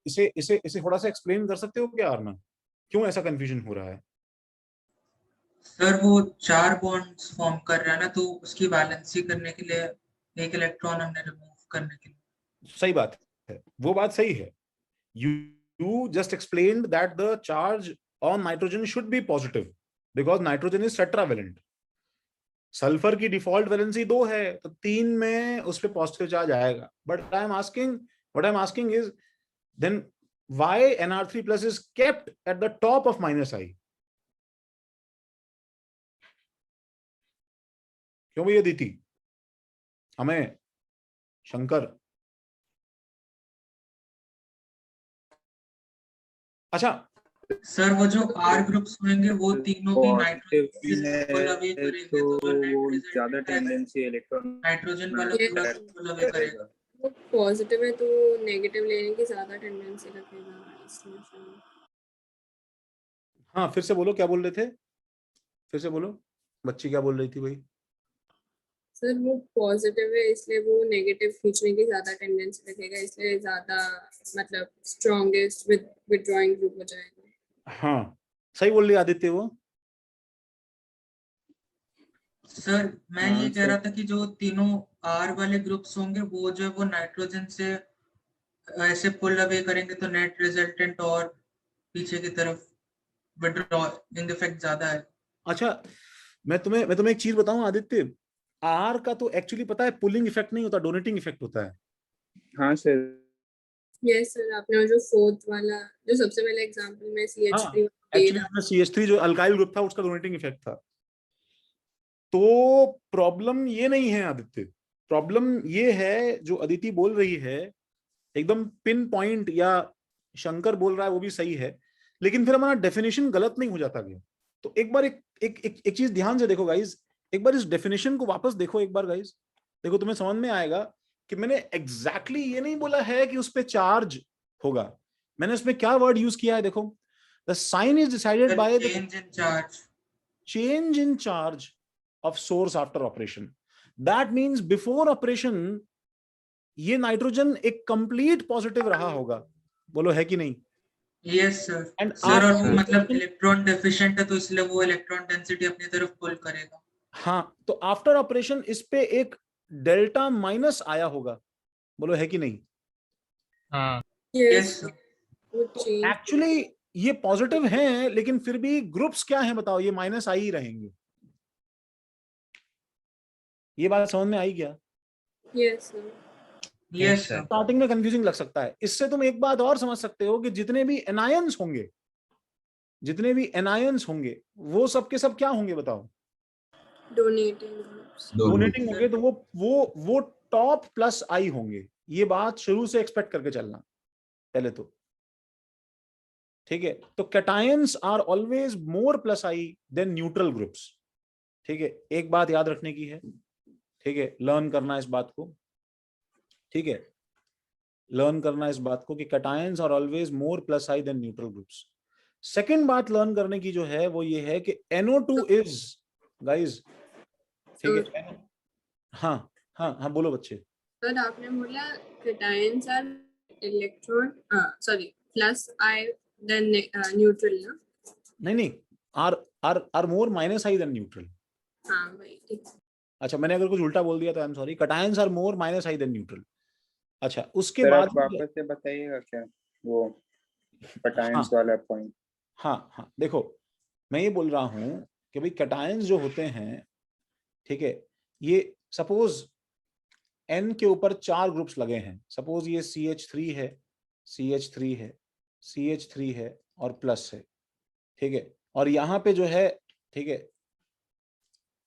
इसे थोड़ा सा एक्सप्लेन कर सकते हो क्या यार ना, क्यों ऐसा कंफ्यूजन हो रहा है? सर वो 4 बॉन्ड्स फॉर्म कर रहा है ना, तो उसकी बैलेंसी करने के लिए एक इलेक्ट्रॉन हमने रिमूव करने के लिए। सही बात है, वो बात सही है। You just explained that the charge on nitrogen should be positive because nitrogen is tetravalent. Sulphur की डिफॉल्ट वैलेंसी 2 है, तो 3 में उस पे पॉजिटिव चार्ज आएगा। But what I'm asking is then why NR3 plus is kept at the top of -I? क्यों भैया दीति? हमें शंकर। अच्छा सर वो जो R ग्रुप्स होंगे वो तीनों भी पॉजिटिव नाइट्रोजन पुल अवे करेंगे, तो तो अगर वो नाइट्रोजन ज्यादा टेंडेंसी इलेक्ट्रॉन नाइट्रोजन वाला पूरा पुल अवे करेगा। वो पॉजिटिव है तो नेगेटिव लेने की ज्यादा टेंडेंसी रखेगा। हाँ फिर से बोलो, क्या बोल रहे थे, फिर से बोलो, बच्ची क्या बोल रही थी भाई? सर वो पॉजिटिव है इसलिए वो नेगेटिव खींचने की ज्यादा टेंडेंसी रखेगा, इसलिए ज्यादा मतलब स्ट्रॉन्गेस्ट विथड्रॉइंग ग्रुप हो जाएगा। हाँ सही बोल रही आदित्य वो। सर मैं हाँ ये कह रहा सर। था कि जो तीनों आर वाले ग्रुप्स होंगे वो जो है वो नाइट्रोजन से ऐसे पुल अवे करेंगे तो नेट रिजल्टेंट और पीछे की तरफ विड्रॉइंग इफेक्ट ज्यादा है। अच्छा मैं तुम्हें एक चीज बताऊं आदित्य, आर का तो एक्चुअली पता है पुलिंग इफेक्ट नहीं होता, डोनेटिंग इफेक्ट होता है। हाँ सर। यस सर, आपने वो जो फोर्थ वाला जो सबसे पहले एग्जांपल में हाँ CH3 दे एक्चुअली रहा। उसमें CH3 जो अल्काइल ग्रुप था उसका डोनेटिंग इफेक्ट था। तो प्रॉब्लम ये नहीं है आदित्य, प्रॉब्लम ये है जो अदिति बोल रही है, एकदम पिन पॉइंट, या शंकर बोल रहा है वो भी सही है, लेकिन फिर हमारा डेफिनेशन गलत नहीं हो जाता क्या? तो एक बार एक चीज ध्यान से देखो गाइज, एक बार इस डेफिनेशन को वापस देखो एक बार गाइज, देखो तुम्हें समझ में आएगा कि मैंने एग्जैक्टली ये नहीं बोला है कि उस पर चार्ज होगा, मैंने उसमें क्या वर्ड यूज किया है देखो, the sign is decided by the change in charge. change in charge of source after operation. That means before operation ये नाइट्रोजन एक कंप्लीट पॉजिटिव रहा होगा, बोलो है कि नहीं? Yes sir. एंड सर और वो आफ्टर मतलब ऑपरेशन, इलेक्ट्रॉन डेफिशिएंट है तो इसलिए वो इलेक्ट्रॉन डेंसिटी अपनी तरफ पुल करेगा। हाँ तो आफ्टर ऑपरेशन इस पे एक डेल्टा माइनस आया होगा, बोलो है कि नहीं? हाँ यस यस सर। वो तो चेंज। एक्चुअली ये पॉजिटिव हैं, लेकिन फिर भी ग्रुप्स क्या हैं बताओ, ये माइनस आई ही रहेंगे। ये बात समझ में आई क्या? Yes sir. Yes sir. Starting में कंफ्यूजिंग लग सकता है, इससे तुम एक बात और समझ सकते हो कि जितने भी एनायंस होंगे, जितने भी एनायंस होंगे वो सब के सब क्या होंगे बताओ? Donating groups. डोनेटिंग होंगे, तो वो टॉप प्लस आई होंगे, ये बात शुरू से एक्सपेक्ट करके चलना पहले तो, ठीक है? तो cations are always more plus I than neutral groups, ठीक है? एक बात याद रखने की है, ठीक है, लर्न करना इस बात को, ठीक है, लर्न करना इस बात को कि cations are always more plus I than neutral groups. Second बात लर्न करने की जो है वो ये है कि NO2 इज, गाइस, ठीक है, हाँ हाँ हाँ बोलो बच्चे। सर आपने बोला cations are electron sorry plus I than neutral ना? नहीं, are more minus I than neutral. हाँ वही ठीक है। अच्छा मैंने अगर कुछ उल्टा बोल दिया तो I am sorry, cations are more minus I than neutral. अच्छा उसके सर बाद, आप वापस से बताइएगा क्या वो कैटायंस हाँ वाला पॉइंट? हाँ हाँ देखो, मैं ये बोल रहा हूं कि भाई कैटायंस जो होते हैं, ठीक है, ये सपोज N के ऊपर 4 ग्रुप्स लगे हैं, सपोज ये CH3 है, CH3 है, CH3 है और प्लस है, ठीक है, और यहाँ पे जो है, ठीक है,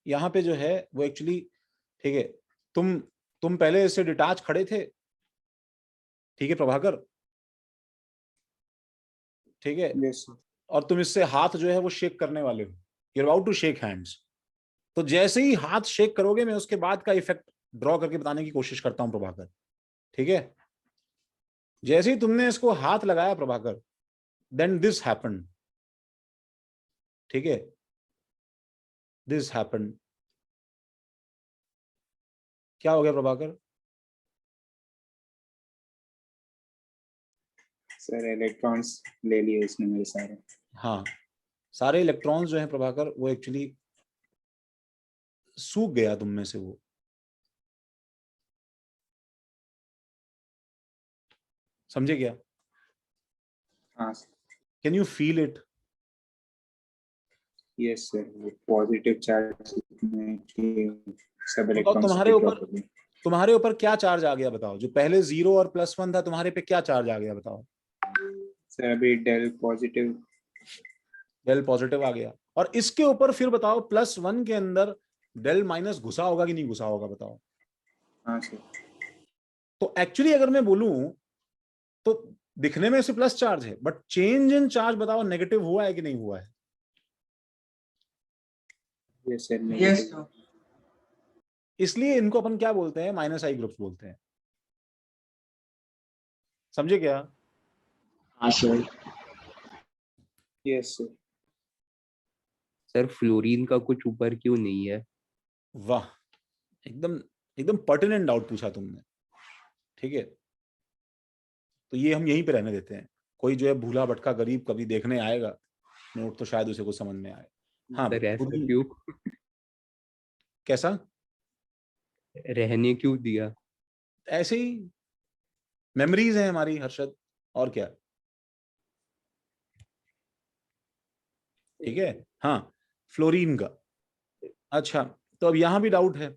यहाँ पे जो है वो एक्चुअली, ठीक है, तुम पहले इससे डिटैच खड़े थे, ठीक है प्रभाकर, ठीक है, यस सर। और तुम इससे हाथ जो है वो शेक करने वाले हो, you are about to shake hands. तो जैसे ही हाथ शेक करोगे मैं उसके बाद का इफेक्ट ड्रॉ करके बताने की कोशिश करता हूं प्रभाकर, ठीक है? जैसे ही तुमने इसको हाथ लगाया प्रभाकर, देन दिस हैपेंड, ठीक है, दिस हैपेंड, क्या हो गया प्रभाकर? सर इलेक्ट्रॉन्स ले लिए उसने मेरे सारे। हाँ सारे इलेक्ट्रॉन्स जो हैं प्रभाकर वो एक्चुअली सूख गया तुम में से वो, समझे क्या? हाँ can you feel it? Yes sir. Positive charge में सब बताओ इलेक्ट्रॉन्स तुम्हारे विथड्रॉ ऊपर, कर दिए। तुम्हारे ऊपर क्या चार्ज आ गया बताओ, जो पहले 0 और +1 था तुम्हारे पे क्या चार्ज आ गया बताओ? सर अभी डेल पॉजिटिव। डेल पॉजिटिव आ गया, और इसके ऊपर फिर बताओ +1 के अंदर डेल माइनस घुसा होगा कि नहीं घुसा होगा बताओ? हाँ सर। तो एक्चुअली अगर मैं बोलूं तो दिखने में इसे प्लस चार्ज है, बट चेंज इन चार्ज बताओ नेगेटिव हुआ है कि नहीं हुआ है? Yes sir. Yes sir. इसलिए इनको अपन क्या बोलते हैं, -I ग्रुप्स बोलते हैं, समझे क्या? हाँ sir. Yes sir. Sir fluorine का कुछ ऊपर क्यों नहीं है? वाह, एकदम एकदम पर्टिनेंट डाउट पूछा तुमने। ठीक है, तो ये हम यहीं पे रहने देते हैं। कोई जो है भूला भटका गरीब कभी देखने आएगा नोट तो शायद उसे कुछ समझ में आए। हाँ, सर ऐसा क्यों? कैसा? रहने क्यों दिया? ऐसे ही मेमोरीज है हमारी हर्षद, और क्या। ठीक है, हाँ, फ्लोरीन का। अच्छा, तो अब यहां भी डाउट है।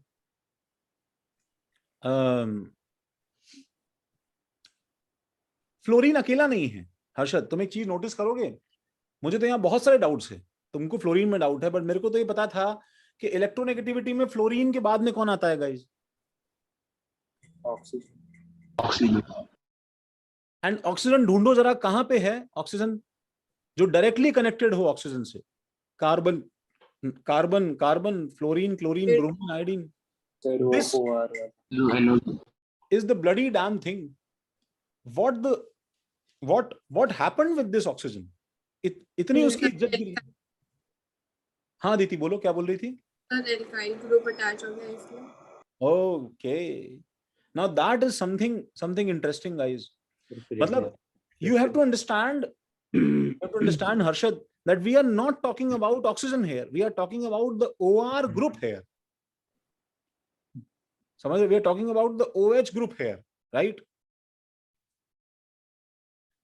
फ्लोरीन अकेला नहीं है हर्षद, तुम एक चीज नोटिस करोगे, मुझे तो यहाँ बहुत सारे डाउट्स है। तुमको फ्लोरीन में डाउट है, बट मेरे को तो ये पता था कि इलेक्ट्रोनेगेटिविटी में फ्लोरीन के बाद में कौन आता है गाइस? ऑक्सीजन। एंड ऑक्सीजन ढूंढो जरा, कहां पे है ऑक्सीजन जो डायरेक्टली कनेक्टेड हो ऑक्सीजन से? Carbon carbon carbon, fluorine, chlorine, bromine, iodine. Sir वो This OR is the bloody damn thing. What happened with this oxygen? इतनी उसकी इज्जत गिरी। हाँ दीदी बोलो, क्या बोल रही थी? सर एल्काइल ग्रुप अटैच हो गया इसमें। Okay, now that is something interesting, guys. फिर मतलब you have to understand Harshad, that we are not talking about oxygen here, we are talking about the OR group here. समझ रहे? We are talking about the OH group here, right?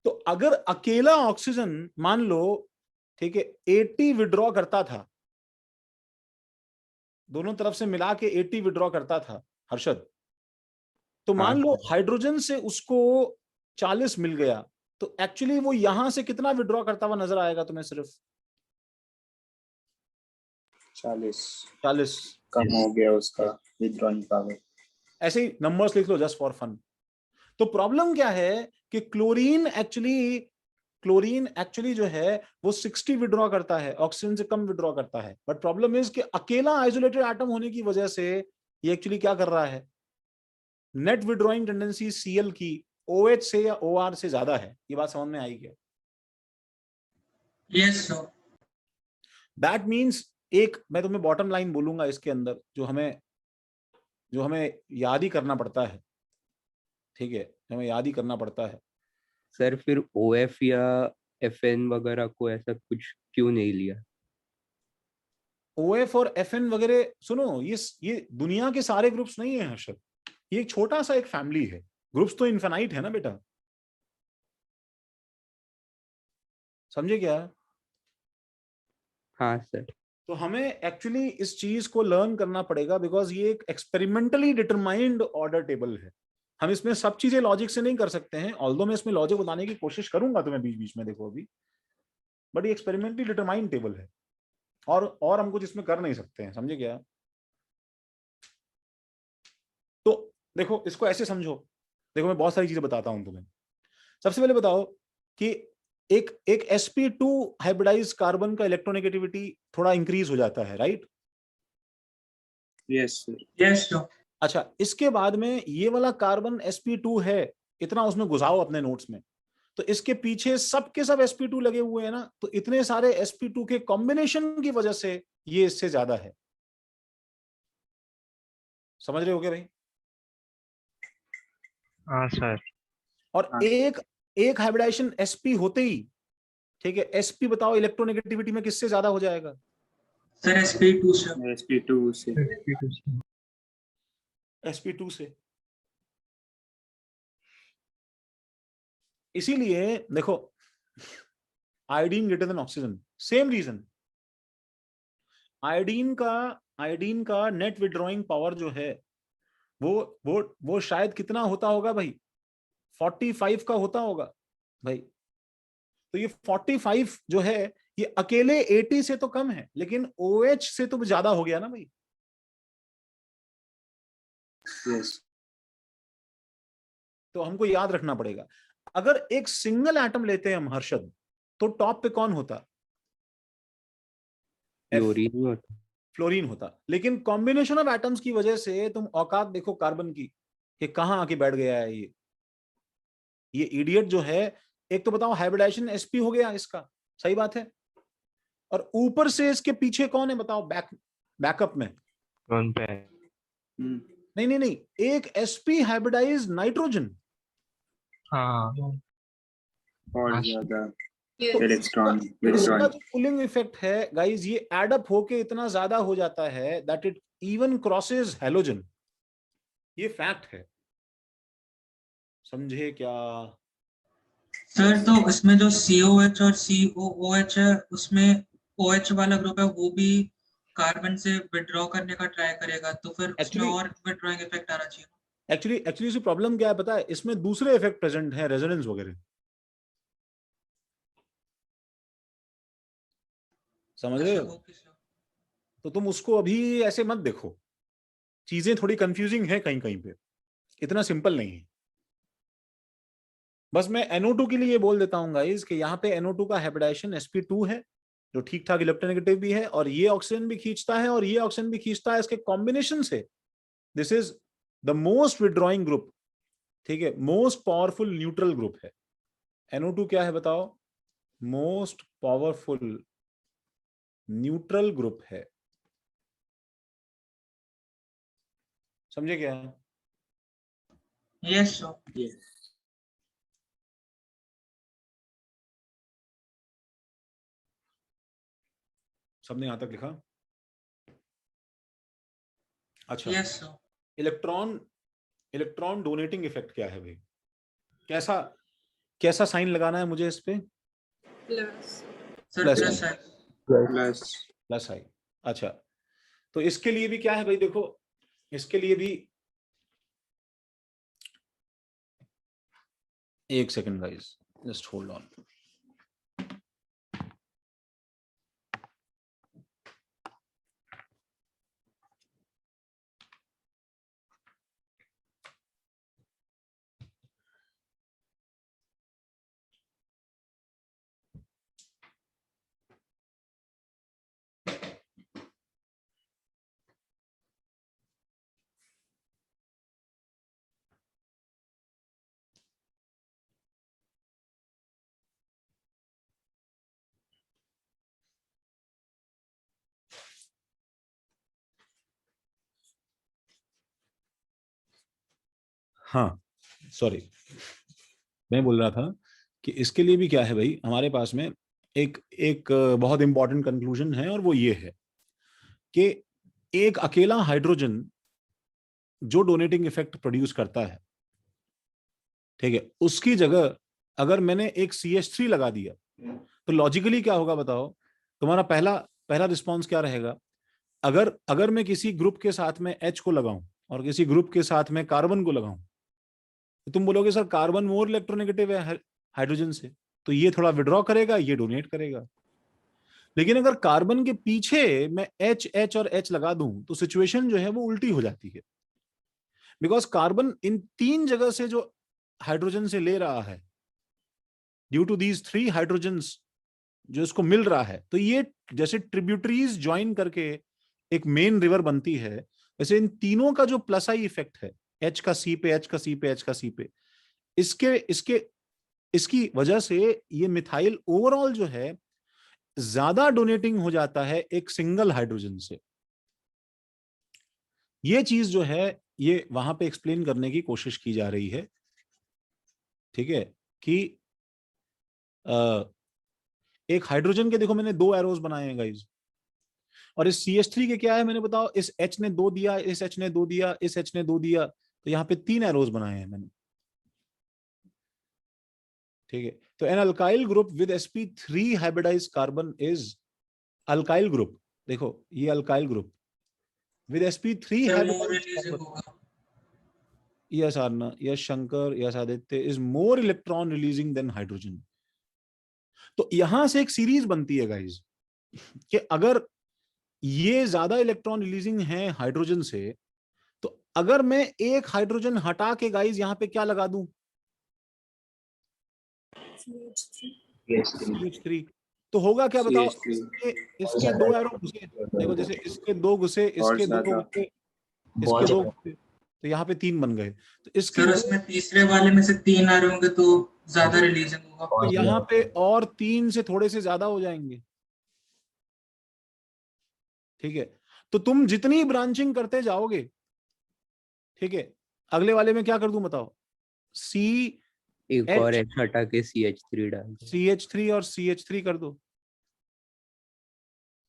तो अगर अकेला oxygen मान लो, ठीक है, 80 withdraw करता था, दोनों तरफ से मिला के 80 विड्रॉ करता था हर्षद, तो मान लो हाइड्रोजन से उसको 40 मिल गया, तो एक्चुअली वो यहां से कितना विड्रॉ करता हुआ नजर आएगा तुम्हें? सिर्फ 40 कम हो गया उसका विथड्रॉइंग पावर। ऐसे ही नंबर्स लिख लो जस्ट फॉर फन। तो प्रॉब्लम क्या है कि क्लोरीन एक्चुअली जो है वो 60 विड्रॉ करता है, ऑक्सीजन से कम विड्रॉ करता है, बट प्रॉब्लम इज कि अकेला आइसोलेटेड एटम होने की वजह से ये एक्चुअली क्या कर रहा है, नेट विड्रॉइंग टेंडेंसी Cl की OH से या OR से ज्यादा है। ये बात समझ में आई क्या? Yes sir. दैट मीन्स, एक मैं तुम्हें बॉटम लाइन बोलूंगा इसके अंदर, जो हमें याद ही करना पड़ता है, ठीक है, हमें याद ही करना पड़ता है। सर फिर OF या FN वगैरह को ऐसा कुछ क्यों नहीं लिया? OF और FN वगैरह, सुनो, ये दुनिया के सारे ग्रुप्स नहीं है हर्षद, ये एक छोटा सा एक फैमिली है। ग्रुप्स तो इनफिनाइट है ना बेटा, समझे क्या? हाँ सर। तो हमें एक्चुअली इस चीज को लर्न करना पड़ेगा, बिकॉज ये एक एक्सपेरिमेंटली डिटरमाइंड ऑर्डर टेबल है। हम इसमें सब चीजें लॉजिक से नहीं कर सकते हैं, ऑल्दो मैं इसमें लॉजिक बताने की कोशिश करूंगा तुम्हें बीच बीच में, देखो अभी, बट ये एक्सपेरिमेंटली डिटरमाइंड टेबल है, और हम कुछ इसमें कर नहीं सकते हैं, समझे क्या? तो देखो, इसको ऐसे समझो, देखो मैं बहुत सारी चीजें बताता हूं तुम्हें। सबसे पहले बताओ कि एक sp2 हाइब्रिडाइज कार्बन का इलेक्ट्रोनेगेटिविटी थोड़ा इंक्रीज हो जाता है, right? Yes sir. Yes sir. अच्छा, इसके बाद में ये वाला कार्बन sp2 है, इतना उसमें घुसाओ अपने नोट्स में, तो इसके पीछे सब के सब sp2 लगे हुए हैं ना, तो इतने सारे sp2 के कॉम्बिनेशन की वजह से ये इससे ज्यादा है। समझ रहे हो क्या भाई? हाँ सर। और एक हाइब्रिडाइजेशन sp होते ही, ठीक है, sp बताओ इलेक्ट्रोनेगेटिविटी में किससे ज्यादा हो जाएगा? सर sp2 से। sp2 से। sp2 से। इसीलिए देखो, iodine greater than oxygen, same reason. Iodine का नेट विड्रॉइंग पावर जो है वो शायद कितना होता होगा भाई? 45 का होता होगा भाई। तो ये 45 जो है, ये अकेले 80 से तो कम है, लेकिन OH से तो ज्यादा हो गया ना भाई। यस। तो हमको याद रखना पड़ेगा, अगर एक सिंगल एटम लेते हैं हम हर्षद, तो टॉप पे कौन होता? फ्लोरीन होता। फ्लोरीन होता। लेकिन कॉम्बिनेशन ऑफ एटम्स की वजह से तुम औकात देखो कार्बन की, कि कहां आके बैठ गया है ये इडियट जो है, एक तो बताओ हाइब्रिडाइजेशन sp हो गया इसका, सही बात है, और ऊपर से इसके पीछे कौन है बताओ बैकअप में? नहीं नहीं नहीं, एक sp हाइब्रिडाइज नाइट्रोजन। हाँ और ज्यादा Yes. इलेक्ट्रॉन इसका विड्रॉइंग। जो पुलिंग इफेक्ट है गाइस, ये एड अप होके इतना ज्यादा हो जाता है that it even crosses halogen. ये फैक्ट है, समझे क्या? सर तो इसमें जो COH और COOH है, उसमें OH वाला ग्रुप है वो भी कार्बन से विड्रॉ करने का ट्राई करेगा, तो फिर उसमें Actually- और विड्रॉइंग इफेक्ट आना चाहिए। एक्चुअली इसी प्रॉब्लम क्या है पता है, इसमें दूसरे इफेक्ट प्रेजेंट है, रेजोनेंस वगैरह, समझ रहे हो? Okay sir. तो तुम उसको अभी ऐसे मत देखो, चीजें थोड़ी कंफ्यूजिंग है कहीं कहीं पे, इतना सिंपल नहीं है। बस मैं NO2 के लिए ये बोल देता हूँ गाइस कि यहाँ पे NO2 का हाइब्रिडाइजेशन sp2 है जो ठीक ठाक इलेक्ट्रोनेगेटिव भी है, और ये ऑक्सीजन भी खींचता है और ये ऑक्सीजन भी खींचता है, इसके कॉम्बिनेशन से this is the most withdrawing group, ठीक है, मोस्ट पावरफुल न्यूट्रल ग्रुप है। NO2 क्या है बताओ? मोस्ट पावरफुल न्यूट्रल ग्रुप है, समझे क्या? Yes sir. सबने यहां तक लिखा? अच्छा, yes sir. Electron donating effect क्या है भाई? कैसा साइन लगाना है मुझे इस पे? Plus. सर Plus प्लस है। है। प्लस आई। अच्छा, तो इसके लिए भी क्या है भाई, देखो इसके लिए भी एक second guys, just hold on. हाँ सॉरी, मैं बोल रहा था कि इसके लिए भी क्या है भाई, हमारे पास में एक बहुत इंपॉर्टेंट कंक्लूजन है, और वो ये है कि एक अकेला हाइड्रोजन जो डोनेटिंग इफेक्ट प्रोड्यूस करता है, ठीक है, उसकी जगह अगर मैंने एक CH3 लगा दिया तो लॉजिकली क्या होगा बताओ? तुम्हारा पहला रिस्पॉन्स क्या रहेगा? अगर मैं किसी ग्रुप के साथ में H को लगाऊं और किसी ग्रुप के साथ में कार्बन को लगाऊं, तो तुम बोलोगे सर कार्बन मोर इलेक्ट्रोनेगेटिव है हाइड्रोजन से, तो ये थोड़ा विड्रॉ करेगा, ये डोनेट करेगा। लेकिन अगर कार्बन के पीछे मैं H और H लगा दूं तो सिचुएशन जो है वो उल्टी हो जाती है, बिकॉज कार्बन इन 3 जगह से जो हाइड्रोजन से ले रहा है, ड्यू टू दीज 3 हाइड्रोजन्स जो इसको मिल रहा है, तो ये जैसे ट्रिब्यूटरीज ज्वाइन करके एक मेन रिवर बनती है, वैसे इन तीनों का जो प्लस आई इफेक्ट है, H का C पे, H का C पे, H का C पे, इसकी वजह से ये मिथाइल ओवरऑल जो है ज्यादा डोनेटिंग हो जाता है एक सिंगल हाइड्रोजन से। ये चीज जो है ये वहां पे एक्सप्लेन करने की कोशिश की जा रही है, ठीक है, कि एक हाइड्रोजन के देखो मैंने 2 एरोज बनाए हैं गाइज, और इस CH3 के क्या है मैंने बताओ, इस H ने 2 दिया, इस H ने 2 दिया, इस H ने 2 दिया, तो यहाँ पे 3 एरोज बनाए हैं मैंने, ठीक है। तो an alkyl group with sp3 hybridized carbon is alkyl group, देखो ये alkyl group with sp3 hybridized, yes Aarna, yes Shankar, yes Aditya, is more electron releasing than hydrogen. तो यहां से एक सीरीज बनती है गाइज कि अगर ये ज्यादा इलेक्ट्रॉन रिलीजिंग है हाइड्रोजन से, तो अगर मैं एक हाइड्रोजन हटा के गाइज यहां पे क्या लगा दूं, CH3, तो होगा क्या बताओ? इसके 2 एरो घुसे, देखो जैसे इसके 2 घुसे, इसके 2 घुसे, इसके 2 घुसे, तो यहाँ पे 3 बन गए। तो इसके सर उसमें तीसरे वाले में से 3 आ रहे होंगे तो ज्यादा रिलीजिंग होगा। तो यहाँ पे और 3 से थोड़े से ज्यादा हो जाएंगे। ठीक है, तो तुम जितनी ब्रांचिंग करते जाओगे, ठीक है, अगले वाले में क्या कर दूं बताओ, सी एक और H H हटा के CH3 डाल दो। CH3 और CH3 कर दो,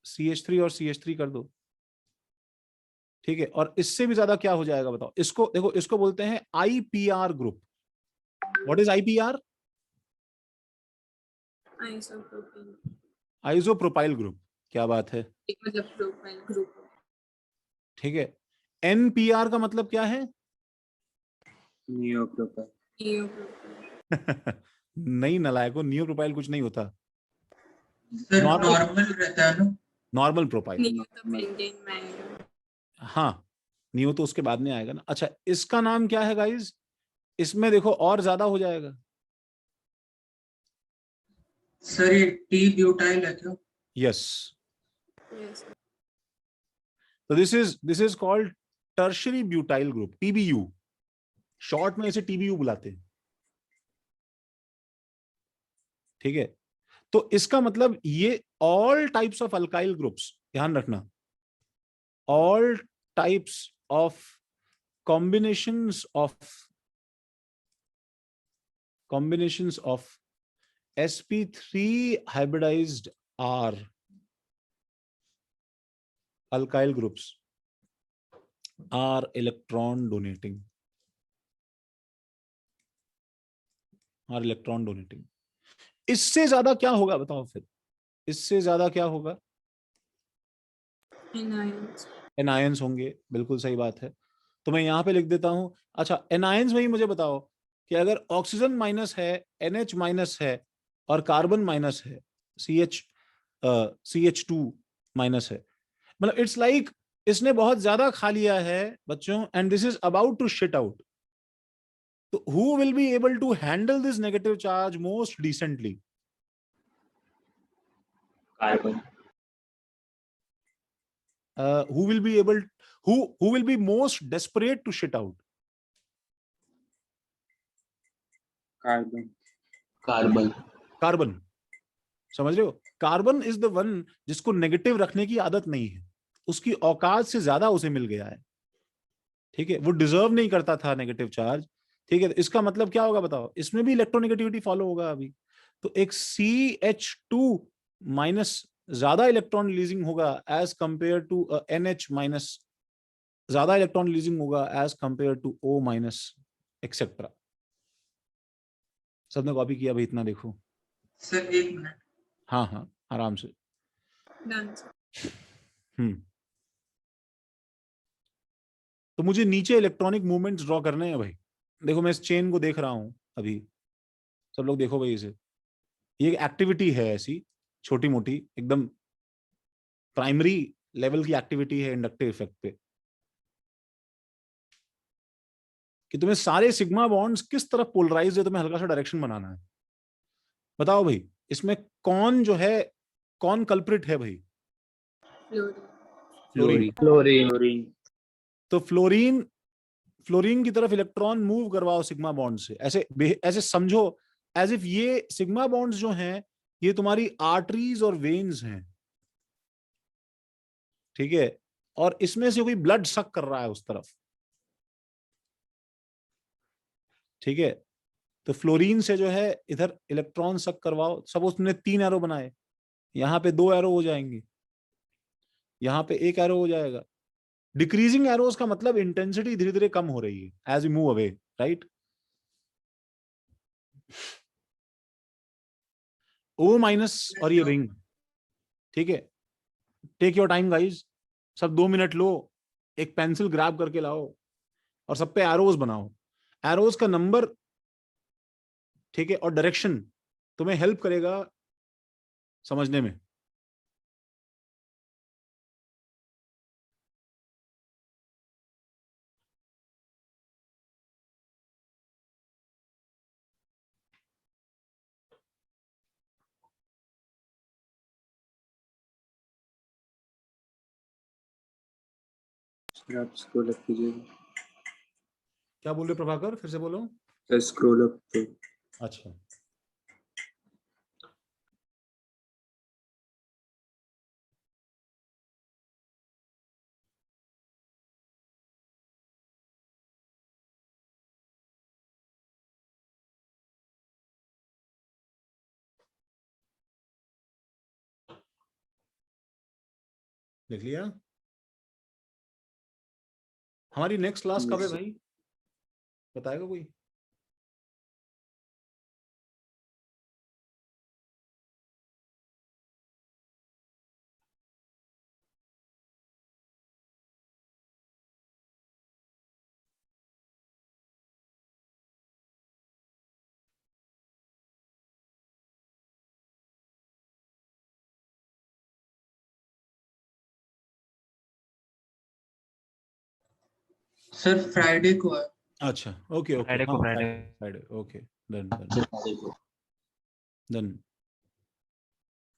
CH3 और CH3 कर दो। ठीक है, और इससे भी ज्यादा क्या हो जाएगा बताओ, इसको देखो, इसको बोलते हैं IPR group. What is IPR? Isopropene, isopropyl group. क्या बात है, मतलब प्रोपाइल ग्रुप। ठीक है। NPR का मतलब क्या है? नियोप्रोपाइल। नियोप्रोपेन, नहीं नालायको, नियोप्रोपाइल कुछ नहीं होता, सर नॉर्मल नॉर्मल रहता है ना। Normal propyl. नियो तो पेंटेन में आएगा। हाँ, नियो तो उसके बाद में आएगा ना। अच्छा, इसका नाम क्या है गाइस? इसमें देखो और ज्यादा हो जाएगा। सर ये टी ब्यूटाइल है क्या? यस, यस, तो this is called tertiary butyl group, TBU। Short में इसे TBU बुलाते हैं। ठीक है, तो इसका मतलब ये all types of alkyl groups, ध्यान रखना, all types of combinations of sp3 hybridized R alkyl groups are electron donating, इससे ज्यादा क्या होगा बताओ फिर, इससे ज्यादा क्या होगा? एनायंस, एनायंस होंगे, बिल्कुल सही बात है। तो मैं यहां पे लिख देता हूं। अच्छा, एनायंस में ही मुझे बताओ कि अगर ऑक्सीजन माइनस है, NH माइनस है और कार्बन माइनस है, CH2 माइनस है, मतलब इट्स लाइक इसने बहुत ज्यादा खा लिया है बच्चों, and this is about to shit out. तो who will be able to handle this negative charge most decently? Carbon. Who will be able, who will be most desperate to shit out? Carbon. Carbon. Carbon, समझ रहे हो? Carbon is the one जिसको negative रखने की आदत नहीं है, उसकी औकात से ज्यादा उसे मिल गया है। ठीक है, वो डिजर्व नहीं करता था नेगेटिव चार्ज। ठीक है, तो इसका मतलब क्या होगा बताओ, इसमें भी इलेक्ट्रोनेगेटिविटी फॉलो होगा अभी। तो एक CH2 माइनस ज्यादा इलेक्ट्रॉन रिलीजिंग होगा as compare to NH minus ज्यादा इलेक्ट्रॉन रिलीजिंग होगा as compare to O minus, etcetera. सबने कॉपी किया भाई, इतना देखो। सर एक मिनट। हाँ हाँ, आराम से। डन। हम्म, तो मुझे नीचे इलेक्ट्रॉनिक मूवमेंट्स ड्रॉ करने हैं भाई। देखो मैं इस चेन को देख रहा हूं अभी, सब लोग देखो भाई इसे। ये एक एक्टिविटी है ऐसी छोटी मोटी, एकदम प्राइमरी लेवल की एक्टिविटी है इंडक्टिव इफेक्ट पे, कि तुम्हें सारे सिग्मा बॉन्ड्स किस तरफ पोलराइज है, तुम्हें हल्का सा डायरेक्शन बनाना है। बताओ भाई, इसमें कौन जो है, कौन कल्प्रिट है भाई? Fluorine, fluorine. क्लोरीन। तो फ्लोरीन की तरफ इलेक्ट्रॉन मूव करवाओ सिग्मा बॉन्ड से, ऐसे ऐसे समझो एज इफ ये सिग्मा बॉन्ड्स जो हैं ये तुम्हारी आर्टरीज और वेन्स हैं। ठीक है, और इसमें से कोई ब्लड सक कर रहा है उस तरफ। ठीक है, तो फ्लोरीन से जो है इधर इलेक्ट्रॉन सक करवाओ। सब उसने 3 एरो बनाए, यहां पे 2 एरो हो जाएंगे, यहां पे 1 एरो हो जाएगा। डिक्रीजिंग एरोज का मतलब इंटेंसिटी धीरे धीरे कम हो रही है as you move away, right? O minus और ये रिंग। ठीक है, टेक योर टाइम गाइज, सब 2 मिनट लो, एक पेंसिल ग्रैब करके लाओ और सब पे एरोज बनाओ। एरोज का नंबर, ठीक है, और डायरेक्शन तुम्हें हेल्प करेगा समझने में। सर आप स्क्रॉल अप कीजिएगा। क्या बोल रहे प्रभाकर, फिर से बोलो। सर स्क्रॉल अप तो। अच्छा, लिख लिया? हमारी नेक्स्ट क्लास कब है भाई, बताएगा कोई? सर फ्राइडे को है। अच्छा ओके ओके, फ्राइडे को, हाँ Friday. Friday, okay done done Friday को। डन,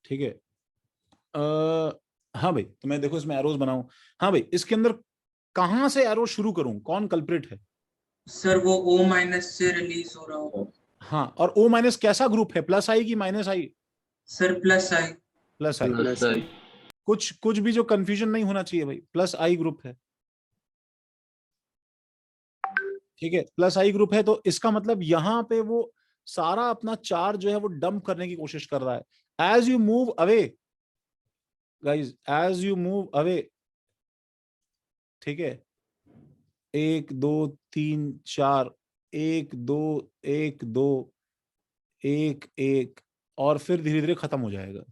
ठीक है। हाँ भाई, तो मैं देखो इसमें एरोज बनाऊं। हाँ भाई, इसके अंदर कहां से एरो शुरू करूं, कौन कल्प्रिट है? सर वो O- से रिलीज हो रहा होगा। हाँ, और O माइनस कैसा ग्रुप है, प्लस आई की माइनस आई? सर प्लस आई। प्लस आई। प्लस आई। कुछ भी जो कंफ्यूजन नहीं होना चाहिए भाई, प्लस आई ग्रुप है, ठीक है। प्लस आई ग्रुप है तो इसका मतलब यहां पे वो सारा अपना चार्ज जो है वो डंप करने की कोशिश कर रहा है। As you move away guys, as you move away, ठीक है, 1 2 3 4, 1 2 1 2 1 1, और फिर धीरे धीरे खत्म हो जाएगा।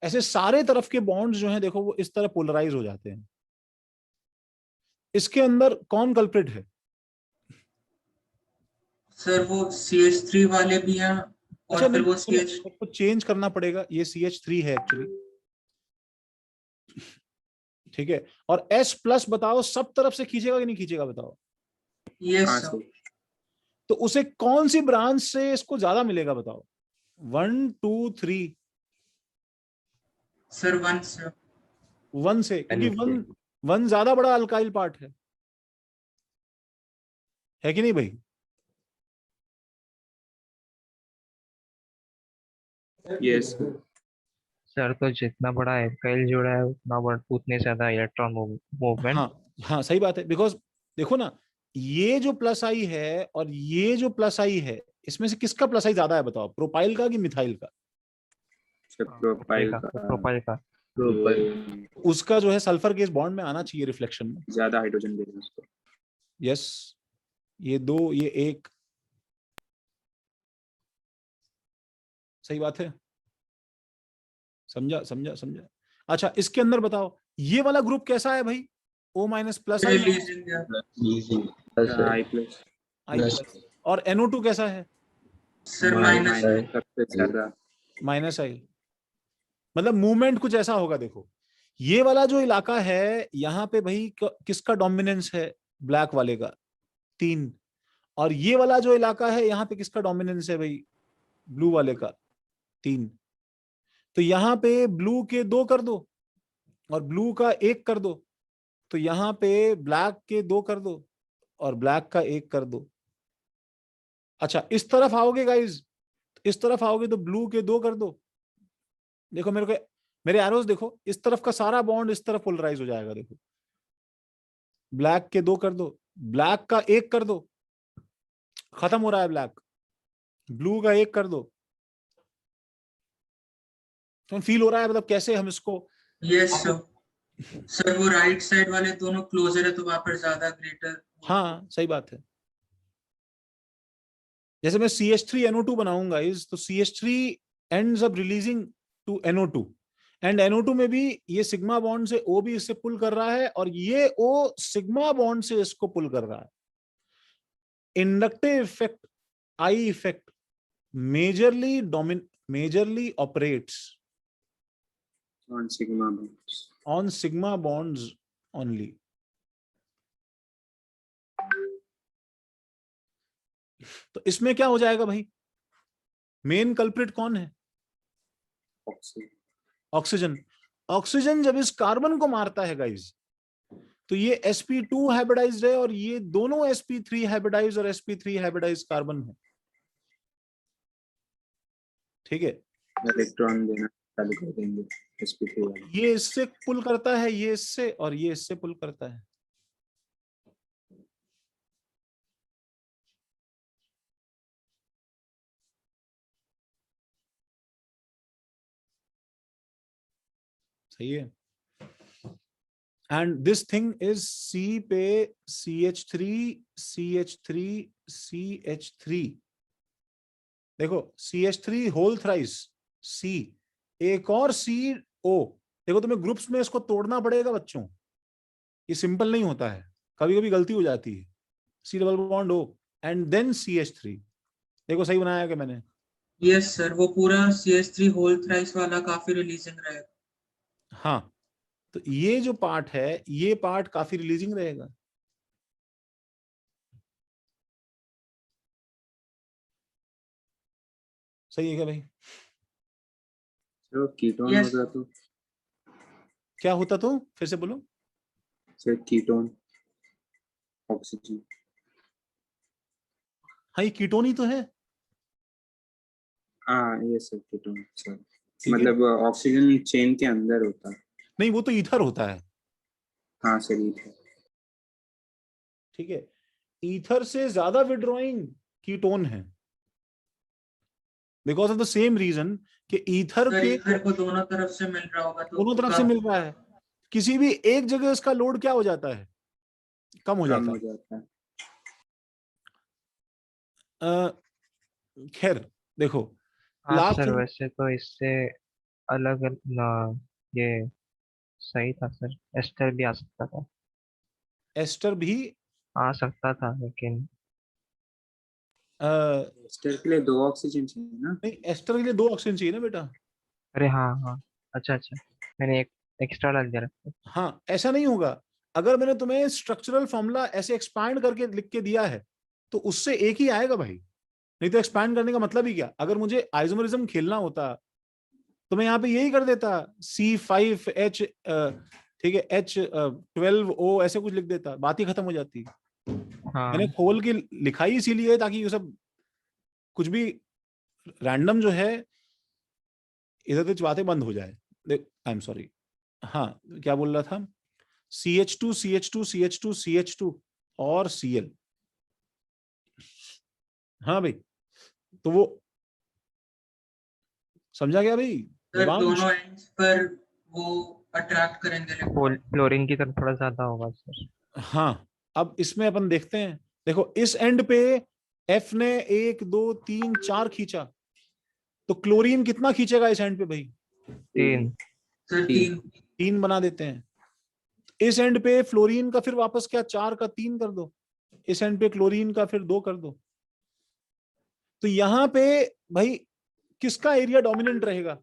ऐसे सारे तरफ के बॉन्ड्स जो हैं देखो वो इस तरह पोलराइज हो जाते हैं। इसके अंदर कौन कल्प्रिट है? सर वो CH3 वाले भी हैं अच्छा और फिर नहीं, वो सुनो, CH। सबको चेंज करना पड़ेगा, ये CH3 है एक्चुअली, ठीक है। और S प्लस बताओ सब तरफ से खींचेगा कि नहीं खींचेगा बताओ? यस हाँ सर। सर। तो उसे कौन सी ब्रांच से इसको ज्यादा मिलेगा बताओ? 1 2 3? Sir 1 sir. 1 से, क्योंकि N वन से। वन ज्यादा बड़ा अल्काइल पार्ट है कि नहीं भाई? यस सर तो जितना बड़ा एल्काइल जोड़ा है उतने ज्यादा इलेक्ट्रॉन मूवमेंट। हाँ हाँ, सही बात है। बिकॉज देखो ना, ये जो प्लस आई है और ये जो प्लस आई है, इसमें से किसका प्लस आई ज्यादा है बताओ, प्रोपाइल का कि मिथाइल का? प्रोफाइल का। प्रोपाइल का। प्रोफाइल उसका जो है सल्फर केस बॉन्ड में आना चाहिए रिफ्लेक्शन में। ज्यादा हाइड्रोजन दे रहे हैं उसको। यस, ये 2 ये 1, सही बात है, समझा समझा समझा। अच्छा, इसके अंदर बताओ ये वाला ग्रुप कैसा है भाई, O माइनस प्लस आई रिलीजिंग है। प्लस आई प्लस। आई प्लस, और NO2 कैसा है? सर माइनस माइनस आई। सबसे ज्यादा। माइनस आई। मतलब मूवमेंट कुछ ऐसा होगा देखो, ये वाला जो इलाका है यहाँ पे भाई किसका डोमिनेंस है, ब्लैक वाले का, 3। और ये वाला जो इलाका है यहाँ पे किसका डोमिनेंस है भाई, ब्लू वाले का, 3। तो यहाँ पे ब्लू के 2 कर दो और ब्लू का 1 कर दो, तो यहाँ पे ब्लैक के 2 कर दो और ब्लैक का 1 कर दो। अच्छा, इस तरफ आओगे गाइज, इस तरफ आओगे तो ब्लू के 2 कर दो। देखो मेरे एरोज देखो, इस तरफ का सारा बॉन्ड इस तरफ पोलराइज हो जाएगा देखो। ब्लैक के 2 कर दो, ब्लैक का 1 कर दो, खत्म हो रहा है ब्लैक। ब्लू का 1 कर दो। तो फील हो रहा है मतलब कैसे हम इसको, यस सर। सर वो राइट साइड वाले दोनों क्लोजर है तो वहां पर ज्यादा ग्रेटर। हाँ सही बात है। जैसे मैं CH3NO2 बनाऊंगा इस, तो CH3 ends up releasing to NO2, and NO2 में भी ये सिग्मा बॉन्ड से O भी इससे पुल कर रहा है और ये O सिग्मा बॉन्ड से इसको पुल कर रहा है। Inductive effect, I effect majorly operates on sigma bonds. On sigma bonds only. तो इसमें क्या हो जाएगा भाई, मेन कल्प्रिट कौन है? ऑक्सीजन। ऑक्सीजन जब इस कार्बन को मारता है गाइज, तो ये sp2 हाइब्रिडाइज्ड है और ये दोनों sp3 हाइब्रिडाइज्ड और sp3 हाइब्रिडाइज्ड कार्बन है, ठीक है। इलेक्ट्रॉन देना चालू कर देंगे sp3 वाले। ये इससे पुल करता है, ये इससे, और ये इससे पुल करता है। सही है। And this thing is C पे CH3 CH3 CH3। देखो CH3 होल थ्राइस C, एक और CO। देखो तुम्हें ग्रुप्स में इसको तोड़ना पड़ेगा बच्चों, ये सिंपल नहीं होता है, कभी कभी गलती हो जाती है। C double bond O and then CH3। देखो सही बनाया क्या मैंने? यस सर, वो पूरा CH3 होल थ्राइस वाला काफी रिलीजिंग रहेगा। हाँ, तो ये जो पार्ट है ये पार्ट काफी रिलीजिंग रहेगा। सही है क्या भाई? Sir ketone Yes. होगा तो? क्या होता तो फिर से बोलो। Sir ketone, oxygen. हाँ ये कीटोन ही तो है। हाँ ये सर कीटोन सर, ठीक है, मतलब ऑक्सीजन चेन के अंदर होता है। नहीं वो तो ईथर होता है। हाँ सर ये है। ठीक है, ईथर से ज्यादा विड्रॉइंग कीटोन है, because of the same reason कि ईथर सर के ईथर को दोनों तरफ से मिल रहा होगा तो दोनों तरफ से मिल रहा है, किसी भी एक जगह इसका लोड क्या हो जाता है, कम हो कम जाता हो जाता है। है। खैर देखो, हाँ लास्ट सर, थिंग, वैसे तो इससे अलग ये सही था सर, एस्टर भी आ सकता था। एस्टर भी आ सकता था लेकिन एस्टर के लिए 2 ऑक्सीजन चाहिए ना? नहीं, एस्टर के लिए 2 ऑक्सीजन चाहिए ना बेटा। अरे हाँ हाँ, अच्छा अच्छा, मैंने एक एक्स्ट्रा डाल दिया रखा। हाँ ऐसा नहीं होगा, अगर मैंने तुम्हें स्ट्रक्चरल फॉर्मूला ऐसे एक्सपांड करके लिख के दिया है तो उससे एक ही आएगा भाई, नहीं तो एक्सपैंड करने का मतलब ही क्या। अगर मुझे आइसोमरिज्म खेलना होता तो मैं यहाँ पे यही कर देता, C5H, ठीक है, H12O ऐसे कुछ लिख देता, बात ही खत्म हो जाती। मैंने हाँ खोल के लिखाई इसीलिए ताकि ये सब कुछ भी रैंडम जो है इधर उधर बातें बंद हो जाए। देख आई एम सॉरी, हाँ क्या बोल रहा था, CH2 CH2 CH2 CH2 और Cl। हाँ भाई, तो वो समझा गया भाई सर देवांश? दोनों एंड्स पर वो अट्रैक्ट करेंगे इलेक्ट्रॉन। फ्लोरीन की तरफ थोड़ा ज्यादा होगा सर। हाँ, अब इसमें अपन देखते हैं, देखो इस एंड पे F ने 1 2 3 4 खींचा, तो क्लोरीन कितना खींचेगा इस एंड पे भाई? 3। सर 3। 3 बना देते हैं। इस एंड पे फ्लोरीन का फिर वापस क्या, 4 का 3 कर दो, इस एंड पे क्लोरीन का फिर 2 कर दो। तो यहां पे भाई किसका एरिया डोमिनेंट रहेगा?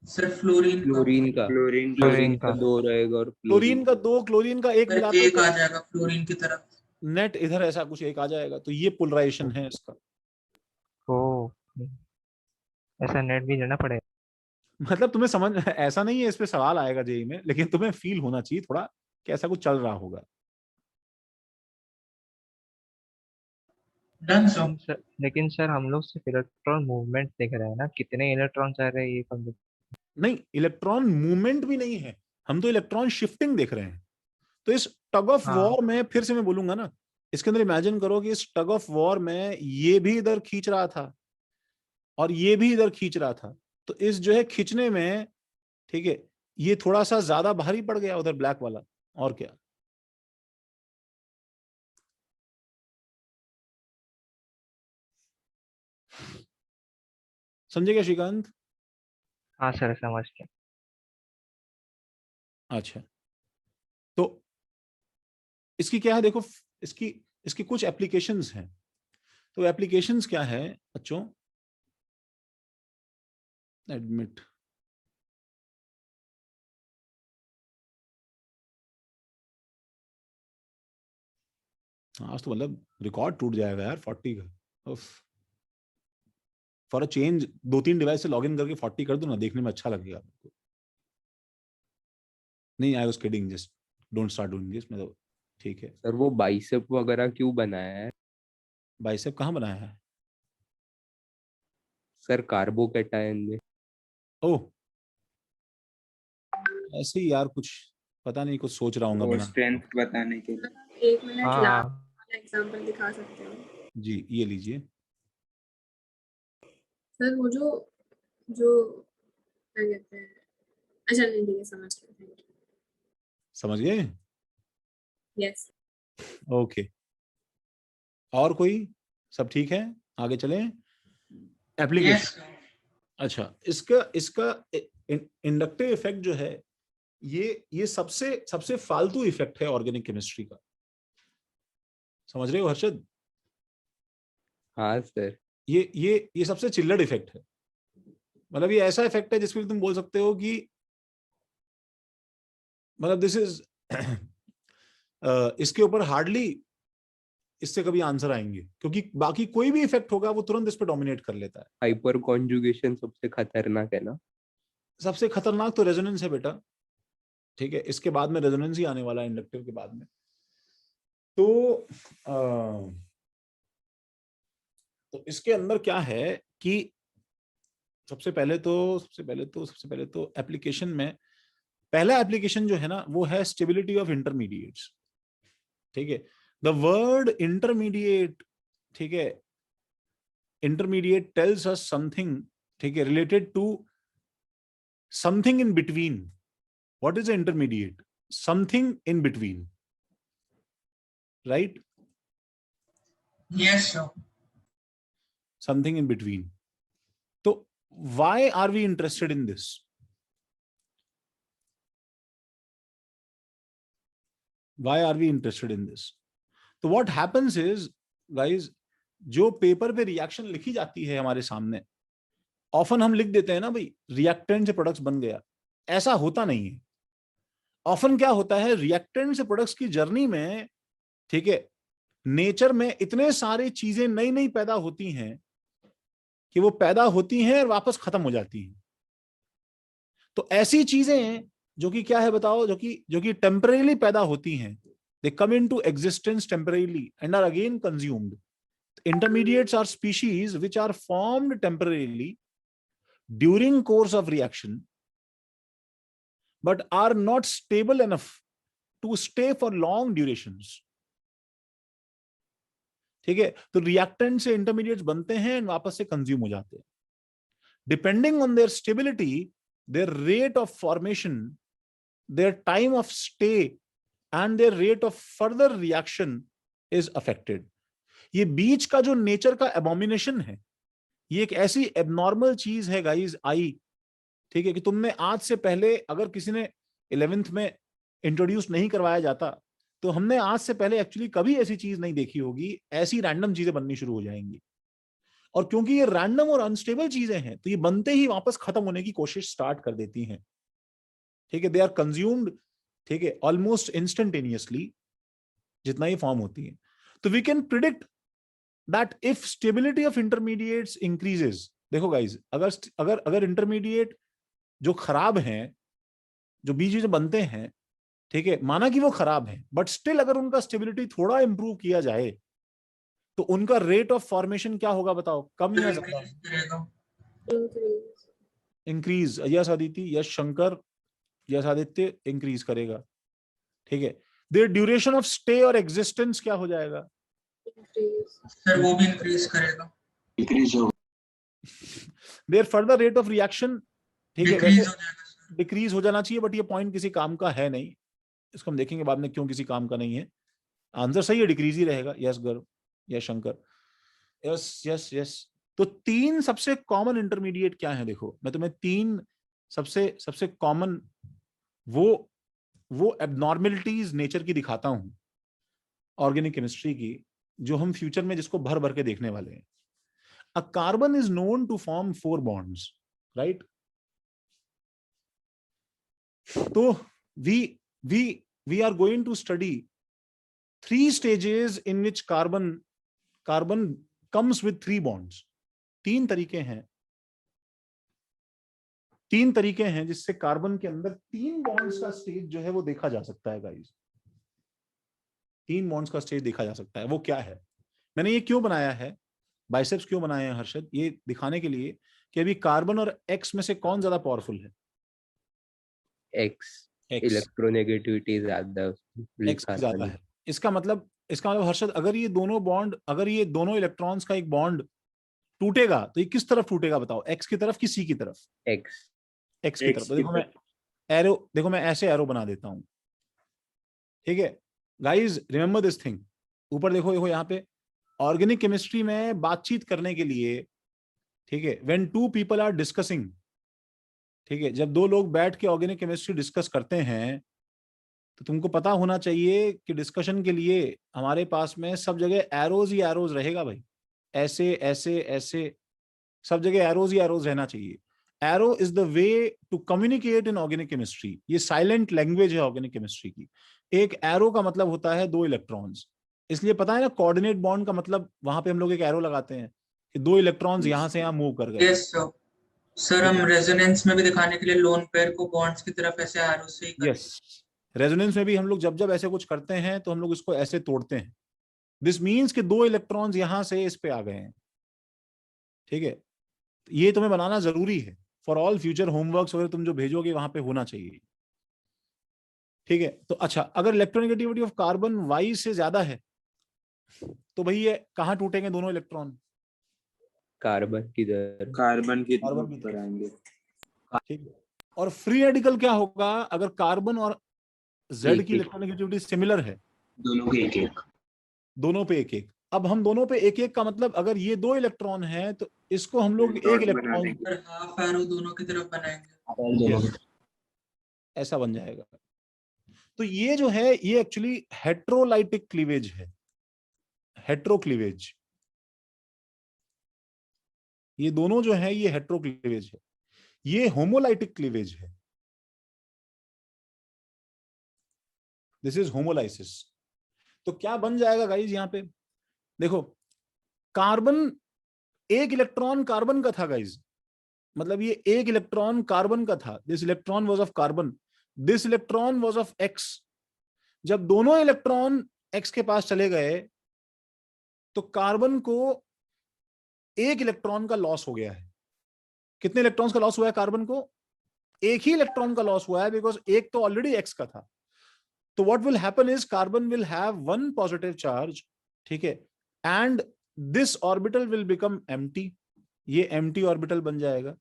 सर फ्लोरीन का। क्लोरीन का। क्लोरीन का। क्लोरीन का 2 रहेगा और क्लोरीन का 2, क्लोरीन का 1 सर मिलाते एक हैं आ जाएगा फ्लोरीन की तरफ। नेट इधर ऐसा कुछ एक आ जाएगा, तो ये पोलराइजेशन है इसका। ओ, ऐसा नेट भी लेना पड़ेगा। मतलब तुम्हें समझ ऐसा नहीं है, इस पे सवाल आएगा जेई में, लेकिन तुम्हें फील होना चाहिए थोड़ा कि ऐसा कुछ चल रहा होगा। Done sir. लेकिन सर हम लोग सिर्फ इलेक्ट्रॉन मूवमेंट देख रहे हैं ना, कितने इलेक्ट्रॉन जा रहे हैं ये कम। नहीं, इलेक्ट्रॉन मूवमेंट भी नहीं है, हम तो इलेक्ट्रॉन शिफ्टिंग देख रहे हैं। तो इस टग ऑफ हाँ वॉर में फिर से मैं बोलूंगा ना, इसके अंदर इमेजिन करो कि इस टग ऑफ वॉर में ये भी इधर खींच रहा था और ये भी इधर खींच रहा था, तो इस जो है खींचने में, ठीक है, ये थोड़ा सा ज्यादा भारी पड़ गया उधर ब्लैक वाला, और क्या। समझे क्या श्रीकांत? हाँ सर, समझ गया। अच्छा, तो इसकी क्या है देखो, इसकी इसकी कुछ एप्लीकेशंस हैं। तो एप्लीकेशंस क्या है बच्चों? एडमिट, आज तो मतलब रिकॉर्ड टूट जाएगा यार 40 का। फॉर अ चेंज 2-3 डिवाइस से लॉगिन करके 40 कर दो ना, देखने में अच्छा लगेगा आपको। नहीं, I was kidding, just don't start doing this, मतलब ठीक है। सर वो बाइसेप वगैरह क्यों बनाया है? बाइसेप कहाँ बनाया है? सर कार्बोकैटायन में। ओह, ऐसे ही यार कुछ पता नहीं, कुछ सोच रहा हूँ वो बना। स्ट्रेंथ बताने के लिए। 1 मिनट हाँ लास्ट वाला एग्जांपल दिखा सकते हो? जी ये लीजिए। सर वो जो जो क्या कहते हैं, अच्छा नहीं ठीक है, समझ गए, थैंक यू। समझ गए? यस ओके, और कोई? सब ठीक है, आगे चलें। एप्लीकेशन। यस अच्छा, इसका इंडक्टिव इफेक्ट जो है, ये सबसे फालतू इफेक्ट है ऑर्गेनिक केमिस्ट्री का। समझ रहे हो हर्षद? हाँ सर। ये सबसे चिल्लड़ इफेक्ट है। मतलब ये ऐसा इफेक्ट है जिसके लिए तुम बोल सकते हो कि मतलब दिस इज इसके ऊपर हार्डली इससे कभी आंसर आएंगे, क्योंकि बाकी कोई भी इफेक्ट होगा वो तुरंत इस पे डोमिनेट कर लेता है। हाइपर कॉन्जुगेशन सबसे खतरनाक है ना? सबसे खतरनाक तो रेजोनेंस है बेटा, ठीक है, इसके बाद में रेजोनेंस ही आने वाला है इंडक्टिव के बाद में। तो इसके अंदर क्या है कि सबसे पहले तो एप्लीकेशन में पहला एप्लीकेशन जो है ना वो है स्टेबिलिटी ऑफ इंटरमीडिएट्स। ठीक है, द वर्ड इंटरमीडिएट, ठीक है, इंटरमीडिएट टेल्स अस समथिंग, ठीक है, related to something in between. What is intermediate? Something in between, right? Yes sir something in between. तो why are we interested in this? Why are we interested in this? तो what happens is, guys, जो paper पे reaction लिखी जाती है हमारे सामने, often हम लिख देते हैं ना भाई रिएक्टेंट से प्रोडक्ट्स बन गया। ऐसा होता नहीं है। ऑफन क्या होता है, रिएक्टेंट से प्रोडक्ट्स की जर्नी में, ठीक है, नेचर में इतने सारी चीजें नई नई पैदा होती हैं कि वो पैदा होती हैं और वापस खत्म हो जाती हैं। तो ऐसी चीजें जो कि क्या है बताओ, जो कि टेम्परेली पैदा होती हैं, they come into existence temporarily and are again consumed. Intermediates are species which are formed temporarily during course of reaction but are not stable enough to stay for long durations. ठीक है, तो reactant से intermediates बनते हैं और वापस से consume हो जाते हैं। Depending on their stability, their rate of formation, their time of stay and their rate of further reaction is affected. ये बीच का जो नेचर का एबोमिनेशन है, ये एक ऐसी एबनॉर्मल चीज है गाइस आई, ठीक है, कि तुमने आज से पहले अगर किसी ने 11th में इंट्रोड्यूस नहीं करवाया जाता तो हमने आज से पहले एक्चुअली कभी ऐसी चीज नहीं देखी होगी। ऐसी रैंडम चीजें बननी शुरू हो जाएंगी, और क्योंकि ये रैंडम और अनस्टेबल चीजें हैं तो ये बनते ही वापस खत्म होने की कोशिश स्टार्ट कर देती हैं। ठीक है, दे आर कंज्यूम्ड, ठीक है, ऑलमोस्ट इंस्टेंटेनियसली जितना ये फॉर्म होती है। तो we can predict that if stability of intermediates increases, देखो गाइज, अगर इंटरमीडिएट जो खराब हैं, जो बीच में बनते हैं, ठीक है, माना कि वो खराब हैं, बट स्टिल अगर उनका स्टेबिलिटी थोड़ा इंप्रूव किया जाए तो उनका रेट ऑफ फॉर्मेशन क्या होगा बताओ, कम या ज्यादा? Increase. Yes Aditya, yes Shankar, yes Aditya, increase करेगा। ठीक है, देयर ड्यूरेशन ऑफ स्टे और एग्जिस्टेंस क्या हो जाएगा? सर वो भी इंक्रीज करेगा, इंक्रीज हो there further rate of reaction, ठीक है, डिक्रीज वैसे हो जाएगा सर। डिक्रीज हो जाना चाहिए, बट ये पॉइंट किसी काम का है नहीं, इसको हम देखेंगे बाद में क्यों किसी काम का नहीं है। आंसर सही है, डिक्रीज ही रहेगा। यस गर्व, yes Shankar, yes yes yes. तो 3 सबसे कॉमन इंटरमीडिएट क्या है, देखो मैं तुम्हें 3 सबसे कॉमन वो एबनॉर्मेलिटीज नेचर की दिखाता हूं ऑर्गेनिक केमिस्ट्री की, जो हम फ्यूचर में जिसको भर भर के देखने वाले हैं। A carbon is known to form 4 bonds, right? तो we are going to study 3 stages in which carbon comes with 3 bonds. 3 तरीके हैं जिससे कार्बन के अंदर 3 बॉन्ड्स का स्टेज जो है वो देखा जा सकता है गाइस। 3 बॉन्ड्स का स्टेज देखा जा सकता है। वो क्या है? मैंने ये क्यों बनाया है, बाइसेप्स क्यों बनाए हैं हर्षद? ये दिखाने के लिए कि अभी कार्बन और एक्स में से कौन ज्यादा पावरफुल है? एक्स। इलेक्ट्रोनेगेटिविटी ज्यादा एक्स ज्यादा है। इसका मतलब हर्षद, अगर ये दोनों इलेक्ट्रॉन्स का एक बॉन्ड टूटेगा तो ये किस तरफ टूटेगा बताओ? एक्स की तरफ कि सी की तरफ? एक्स की तरफ। तो देखो मैं ऐसे एरो बना देता हूं, ठीक है गाइज, रिमेंबर दिस थिंग। ऊपर देखो देखो यहाँ पे ऑर्गेनिक केमिस्ट्री में बातचीत करने के लिए, ठीक है, when two people are discussing, ठीक है, जब दो लोग बैठ के ऑर्गेनिक केमिस्ट्री डिस्कस करते हैं तो तुमको पता होना चाहिए कि डिस्कशन के लिए हमारे पास में सब जगह एरोज ही एरोज रहेगा भाई, ऐसे ऐसे ऐसे सब जगह एरोज ही एरोज रहना चाहिए। Arrow is the way to communicate in organic chemistry. ये साइलेंट लैंग्वेज है ऑर्गेनिक केमिस्ट्री की। एक एरो का मतलब होता है 2 इलेक्ट्रॉन्स, इसलिए पता है ना कोऑर्डिनेट बॉन्ड का मतलब, वहां पे हम लोग एक एरो लगाते हैं कि 2 इलेक्ट्रॉन्स यहां से यहां मूव कर गए। यस सर, हम रेजोनेंस में भी दिखाने के लिए लोन पेयर को बॉन्ड्स की तरफ ऐसे एरो से ही करेंगे। यस, रेजोनेंस में भी हम लोग जब जब ऐसे कुछ करते हैं तो हम लोग इसको ऐसे तोड़ते हैं। दिस मीन्स कि 2 इलेक्ट्रॉन्स यहां से इस पे आ गए हैं, ठीक है। ये तुम्हें बनाना जरूरी है फॉर ऑल फ्यूचर होमवर्क्स वगैरह तुम जो भेजोगे वहां पे होना चाहिए, ठीक है। तो अच्छा, अगर इलेक्ट्रोनेगेटिविटी ऑफ कार्बन Y से ज्यादा है तो भाई ये कहाँ टूटेंगे दोनों इलेक्ट्रॉन? कार्बन किधर? कार्बन की कार्बन की तरफ पर आएंगे। ठीक है। और फ्री रेडिकल क्या होगा अगर कार्बन और Z एक की एक। इलेक्ट्रोनेगेटिविटी सिमिलर है? दोनों के एक एक। दोनों पे एक एक। अब हम दोनों पे एक एक का मतलब, अगर ये 2 इलेक्ट्रॉन है तो इसको हम लोग डॉट एक बना इलेक्ट्रॉन देंगे। सर हाफ एरो दोनों की तरफ बनाएंगे। Yes, ऐसा बन जाएगा। तो ये जो है ये एक्चुअली हेट्रोलाइटिक क्लीवेज है, हेट्रो क्लीवेज। ये दोनों जो है ये हेट्रो क्लीवेज है, ये होमोलाइटिक क्लीवेज है। This is homolysis. तो क्या बन जाएगा गाइज यहां पे देखो, कार्बन, एक इलेक्ट्रॉन कार्बन का था गाइज, मतलब ये एक इलेक्ट्रॉन कार्बन का था। This electron was of carbon, this electron was of x. जब दोनों इलेक्ट्रॉन एक्स के पास चले गए तो कार्बन को एक इलेक्ट्रॉन का लॉस हो गया है। कितने इलेक्ट्रॉन्स का लॉस हुआ है कार्बन को? एक ही इलेक्ट्रॉन का लॉस हुआ है, बिकॉज एक तो ऑलरेडी एक्स का था। तो what will happen is carbon will have 1 positive charge, ठीक है, and this orbital will become empty. ये एम्प्टी ऑर्बिटल बन जाएगा,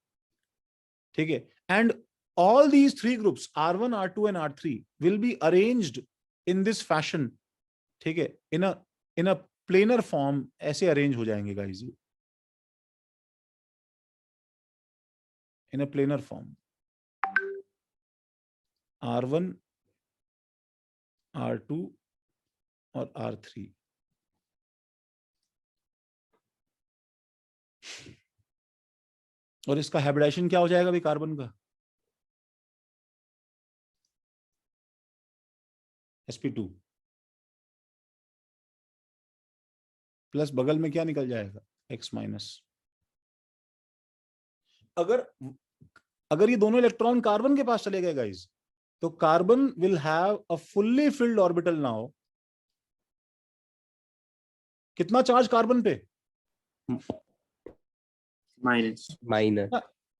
ठीक है। And all these 3 groups R1, R2 and R3 will be arranged in this fashion, ठीक है, in a planar form। ऐसे अरेंज हो जाएंगे गाइस ये, in a planar form। R1, R2 और R3। और इसका हाइब्रिडाइजेशन क्या हो जाएगा भाई कार्बन का? sp2 प्लस बगल में क्या निकल जाएगा? x minus. अगर ये दोनों इलेक्ट्रॉन कार्बन के पास चले गए गाइस, तो carbon will have a fully filled orbital now. कितना चार्ज कार्बन पे? माइनस। माइनस।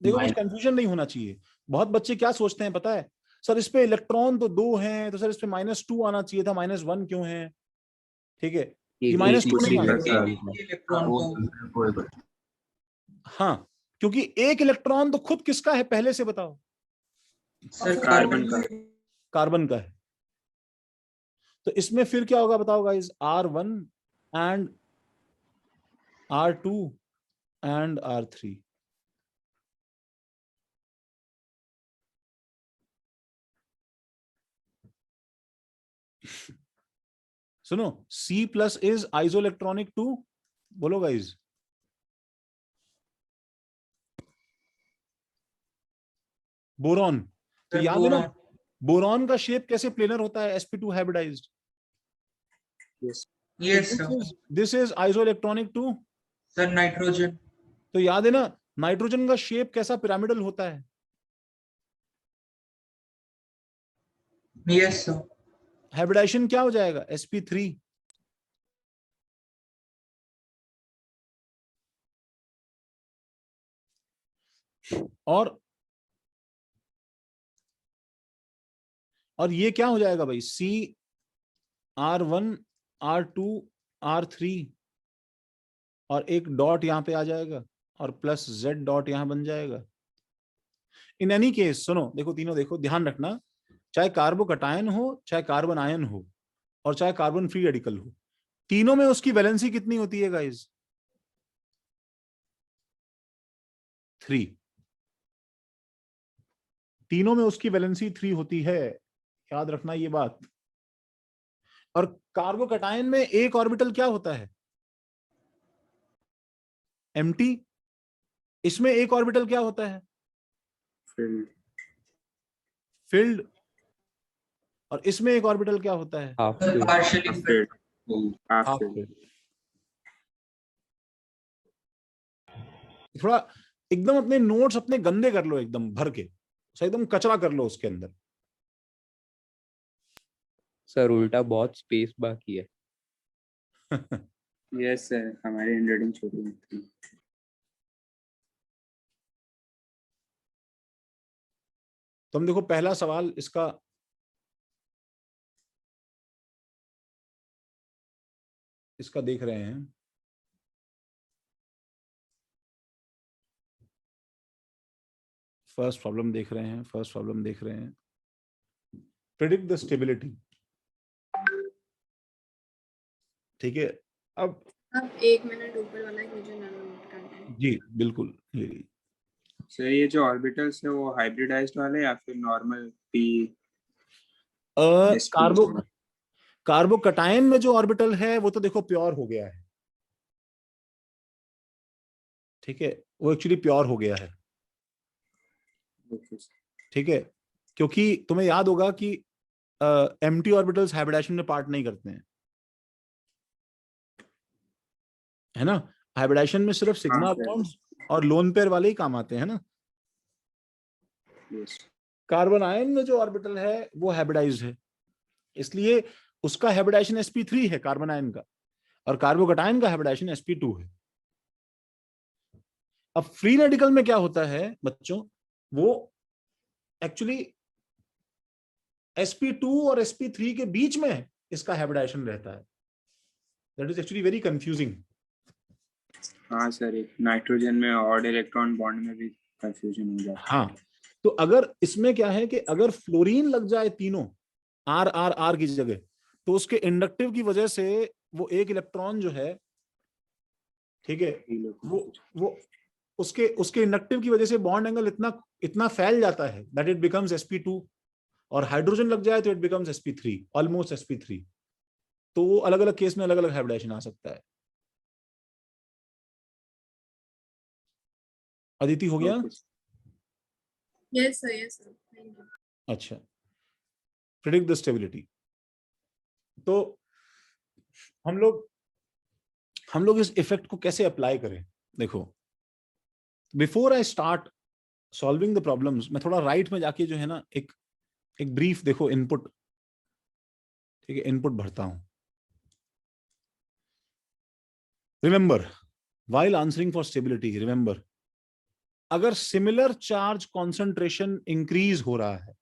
देखो कुछ कंफ्यूजन नहीं होना चाहिए। बहुत बच्चे क्या सोचते हैं पता है, सर इस पे इलेक्ट्रॉन तो 2 हैं, तो सर इस पे -2 आना चाहिए था, -1 क्यों है? ठीक है, ये -2 नहीं आना। इलेक्ट्रॉन को हाँ, क्योंकि एक इलेक्ट्रॉन तो खुद किसका है पहले से बताओ? सर कार्बन का। कार्बन का है। तो इसमें फिर क्या होगा बताओ guys? R1 and R2 and R3। सुनो, C+ इज आइसोइलेक्ट्रॉनिक टू, बोलो गाइस। बोरॉन। तो याद है ना बोरॉन का शेप कैसे प्लेनर होता है? sp2 hybridized. Yes sir. This is isoelectronic to sir nitrogen. तो याद है ना नाइट्रोजन का शेप कैसा पिरामिडल होता है? Yes sir. हाइब्रिडाइजेशन क्या हो जाएगा? sp3। और ये क्या हो जाएगा भाई? C, R1, R2, R3 और एक डॉट यहां पे आ जाएगा और प्लस Z डॉट यहां बन जाएगा। इन एनी केस सुनो, देखो तीनों, देखो ध्यान रखना, चाहे कार्बोकटायन हो चाहे कार्बन आयन हो, और चाहे कार्बन फ्री रेडिकल हो, तीनों में उसकी वैलेंसी कितनी होती है गाइस? 3। तीनों में उसकी वैलेंसी 3 होती है, याद रखना ये बात। और कार्बोकैटायन में एक ऑर्बिटल क्या होता है? एम्प्टी। इसमें एक ऑर्बिटल क्या होता है? फिल्ड। और इसमें एक ऑर्बिटल क्या होता है? Half partially field. Half filled. थोड़ा एकदम अपने नोट्स अपने गंदे कर लो, एकदम भर के, एकदम कचरा कर लो उसके अंदर। सर उल्टा बहुत स्पेस बाकी है। यस सर, हमारी हैंडराइटिंग छोटी थी। तो हम देखो पहला सवाल इसका, देख रहे हैं। फर्स्ट प्रॉब्लम देख रहे हैं। Predict the stability. ठीक है, अब आप 1 मिनट ऊपर वाला मुझे नोट करना है। जी बिल्कुल। सर ये जो ऑर्बिटल्स है वो हाइब्रिडाइज्ड वाले या फिर नॉर्मल पी? कार्बोकैटायन में जो ऑर्बिटल है वो तो देखो प्योर हो गया है, ठीक है, वो एक्चुअली प्योर हो गया है, ठीक है, क्योंकि तुम्हें याद होगा कि एम्प्टी ऑर्बिटल्स हाइब्रिडाइजेशन में पार्ट नहीं करते हैं, है ना। हाइब्रिडाइजेशन में सिर्फ सिग्मा बॉन्ड्स और लोन पेयर वाले ही काम आते हैं ना। कार्बन आयन में जो ऑर्बिटल है वो हाइब्रिडाइज्ड है, इसलिए उसका हाइब्रिडाइजेशन sp3 है कार्बन आयन का, और कार्बोकैटायन का हाइब्रिडाइजेशन sp2 है। अब फ्री रेडिकल में क्या होता है बच्चों, वो एक्चुअली sp2 और sp3 के बीच में इसका हाइब्रिडाइजेशन रहता है। That is actually very confusing. हाँ सर, एक नाइट्रोजन में ऑड इलेक्ट्रॉन बॉन्ड में भी कंफ्यूजन हो जाता है। हाँ, तो अगर इसमें क्या है कि अगर फ्लोरीन लग जाए तीनों आर आर आर की जगह, तो उसके इंडक्टिव की वजह से वो एक इलेक्ट्रॉन जो है, ठीक है, वो उसके इंडक्टिव की वजह से बॉन्ड एंगल इतना फैल जाता है दैट इट बिकम्स sp2, और हाइड्रोजन लग जाए तो it becomes sp3, almost sp3। तो वो अलग अलग केस में अलग अलग हाइब्रिडाइजेशन आ सकता है। अदिति हो गया? Yes sir, yes sir, thank you. अच्छा, प्रेडिक्ट द स्टेबिलिटी। तो हम लोग इस इफेक्ट को कैसे अप्लाई करें? देखो, before I start solving the problems, मैं थोड़ा राइट में जाके जो है ना एक ब्रीफ देखो इनपुट, ठीक है, इनपुट भरता हूं। Remember, while answering for stability, remember, अगर सिमिलर चार्ज कॉन्सेंट्रेशन इंक्रीज हो रहा है,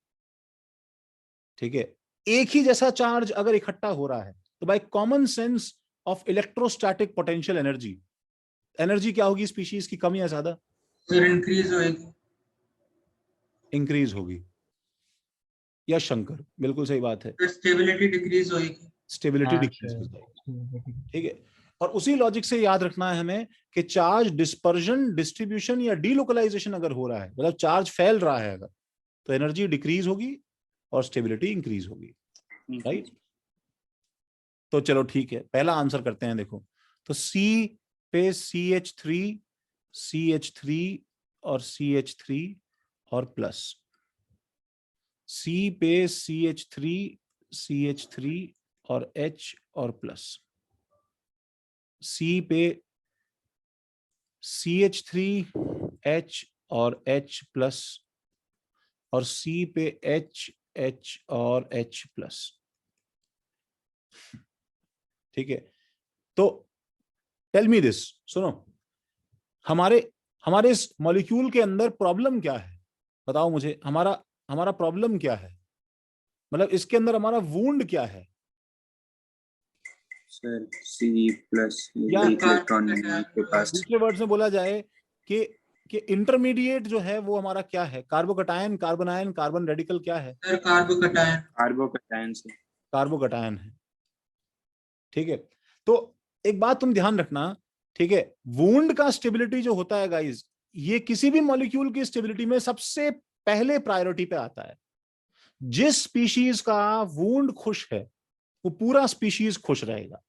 ठीक है, एक ही जैसा चार्ज अगर इकट्ठा हो रहा है, तो by common sense of electrostatic potential energy क्या होगी स्पीशीज की, कम या ज्यादा? सर इंक्रीज होएगी। इंक्रीज होगी। यश शंकर, बिल्कुल सही बात है, स्टेबिलिटी डिक्रीज होएगी। स्टेबिलिटी डिक्रीज हो जाएगी, ठीक है। और उसी लॉजिक से याद रखना है हमें कि चार्ज डिस्पर्जन, डिस्ट्रीब्यूशन या डीलोकलाइजेशन अगर हो रहा है, मतलब चार्ज फैल रहा है अगर, तो एनर्जी डिक्रीज होगी और स्टेबिलिटी इंक्रीज होगी, राइट। तो चलो ठीक है, पहला आंसर करते हैं। देखो, तो C पे CH3 और CH3 और प्लस, C पे CH3 और H और प्लस, C पे CH3H और H प्लस, और C पे H और H प्लस, ठीक है। तो टेल मी दिस, सुनो, हमारे इस मॉलिक्यूल के अंदर प्रॉब्लम क्या है? बताओ मुझे, हमारा प्रॉब्लम क्या है, मतलब इसके अंदर हमारा वुंड क्या है? सर C+ या इलेक्ट्रॉन के पास। दूसरे वर्ड्स में बोला जाए कि इंटरमीडिएट जो है वो हमारा क्या है? Carbocation, carbon ion, carbon radical क्या है? Sir carbocation. कार्बोकैटायन से। कार्बोकैटायन है, ठीक है, तो एक बात तुम ध्यान रखना, ठीक है, वुंड का स्टेबिलिटी जो होता है गाइस, ये किसी भी मॉलिक्यूल की स्टेबिलिटी में सबसे पहले प्रायोरिटी पे आता है। जिस स्पीशीज का वुंड खुश है वो पूरा स्पीशीज खुश रहेगा,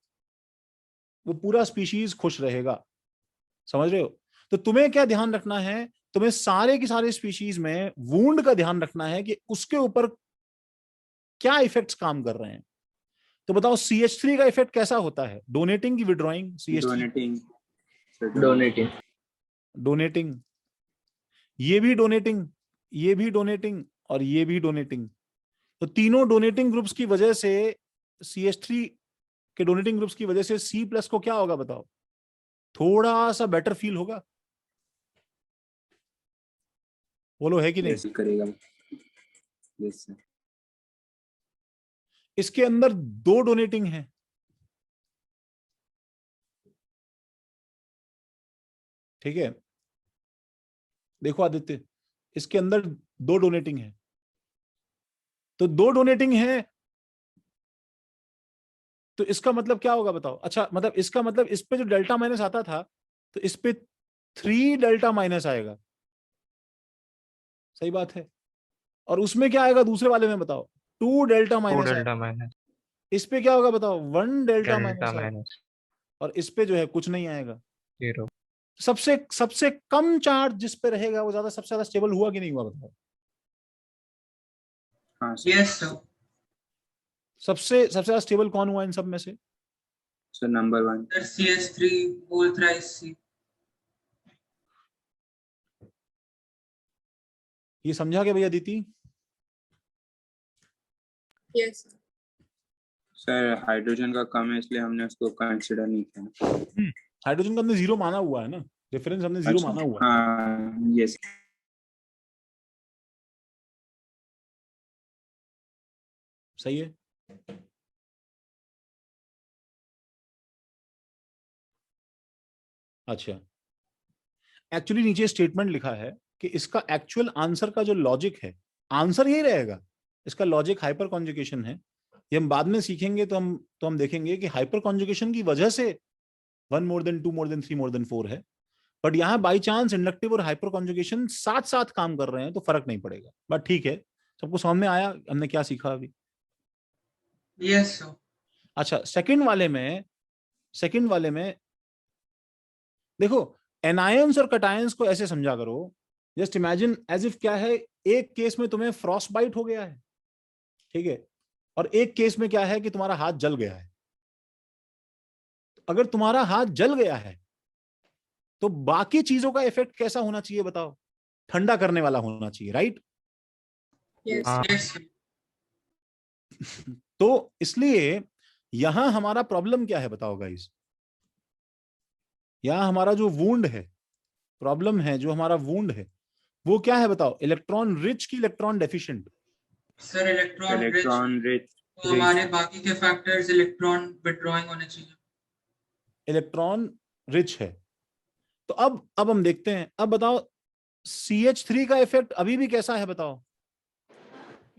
वो पूरा स्पीशीज खुश रहेगा, समझ रहे हो? तो तुम्हें क्या ध्यान रखना है, तुम्हें सारे की सारे स्पीशीज में वुंड का ध्यान रखना है कि उसके ऊपर क्या इफेक्ट्स काम कर रहे हैं। तो बताओ CH3 का इफेक्ट कैसा होता है, डोनेटिंग की withdrawing? CH3 donating donating. Donating, ये भी डोनेटिंग, ये भी डोनेटिंग और ये भी डोनेटिंग। तो तीनों डोनेटिंग ग्रुप्स की वजह से, CH3 के डोनेटिंग ग्रुप्स की वजह से C+ को क्या होगा बताओ, थोड़ा सा बेटर फील होगा, बोलो है कि नहीं? यस करेगा। Yes sir. इसके अंदर 2 डोनेटिंग है, ठीक है, देखो आदित्य, इसके अंदर 2 डोनेटिंग है, तो 2 डोनेटिंग है, तो इसका मतलब क्या होगा बताओ? अच्छा, मतलब इसका मतलब इस पे जो डेल्टा माइनस आता था, तो इस पे 3 डेल्टा माइनस आएगा, सही बात है। और उसमें क्या आएगा दूसरे वाले में बताओ? 2 डेल्टा 2 माइनस डेल्टा आएगा। माइनस, इस पे क्या होगा बताओ? 1 डेल्टा डेल्टा माइनस आएगा। माइनस और इस पे जो है कुछ नहीं आएगा। 0। सबसे सबसे कम चार्ज जिस पे रहेगा वो ज्यादा, सबसे ज्यादा स्टेबल हुआ कि नहीं हुआ बताओ? हाँ सर। Yes sir. सबसे ज्यादा स्टेबल कौन हुआ इन सब में से? Sir number 1 sir CH3 whole thrice C। ये समझा क्या भैया दीदी? Yes sir. सर हाइड्रोजन का कम है इसलिए हमने उसको कंसिडर नहीं किया। हाइड्रोजन का हमने 0 माना हुआ है ना, डिफरेंस हमने 0 माना हुआ है। हाँ यस। सही है। अच्छा, एक्चुअली नीचे स्टेटमेंट लिखा है कि इसका एक्चुअल आंसर का जो लॉजिक है, आंसर यही रहेगा, इसका लॉजिक हाइपर कॉन्जुगेशन है। ये हम बाद में सीखेंगे, तो हम देखेंगे कि हाइपर कॉन्जुगेशन की वजह से 1 more than 2 more than 3 more than 4 है, बट यहाँ बाई चांस इंडक्टिव और हाइपर कॉन्जुगेशन साथ साथ काम कर रहे हैं तो फर्क नहीं पड़ेगा। बट ठीक है, सबको समझ में आया हमने क्या सीखा अभी? Yes sir. अच्छा, सेकंड वाले में देखो, एनायंस और कटायंस को ऐसे समझा करो, जस्ट इमेजिन एज इफ क्या है, एक केस में तुम्हें फ्रॉस्ट बाइट हो गया है, ठीक है, और एक केस में क्या है कि तुम्हारा हाथ जल गया है। अगर तुम्हारा हाथ जल गया है तो बाकी चीजों का इफेक्ट कैसा होना चाहिए बताओ? ठंडा करने वाला होना चाहिए, राइट? यस हाँ यस सर। तो इसलिए यहां हमारा प्रॉब्लम क्या है बताओ गाइस? यहां हमारा जो वुंड है, प्रॉब्लम है जो हमारा वुंड है, वो क्या है बताओ? इलेक्ट्रॉन रिच की electron deficient? Sir electron rich. Electron rich. तो हमारे बाकी के फैक्टर्स इलेक्ट्रॉन विड्रॉइंग होने चाहिए। इलेक्ट्रॉन रिच है। तो अब हम देखते हैं, अब बताओ CH3 का इफेक्ट अभी भी कैसा है बताओ?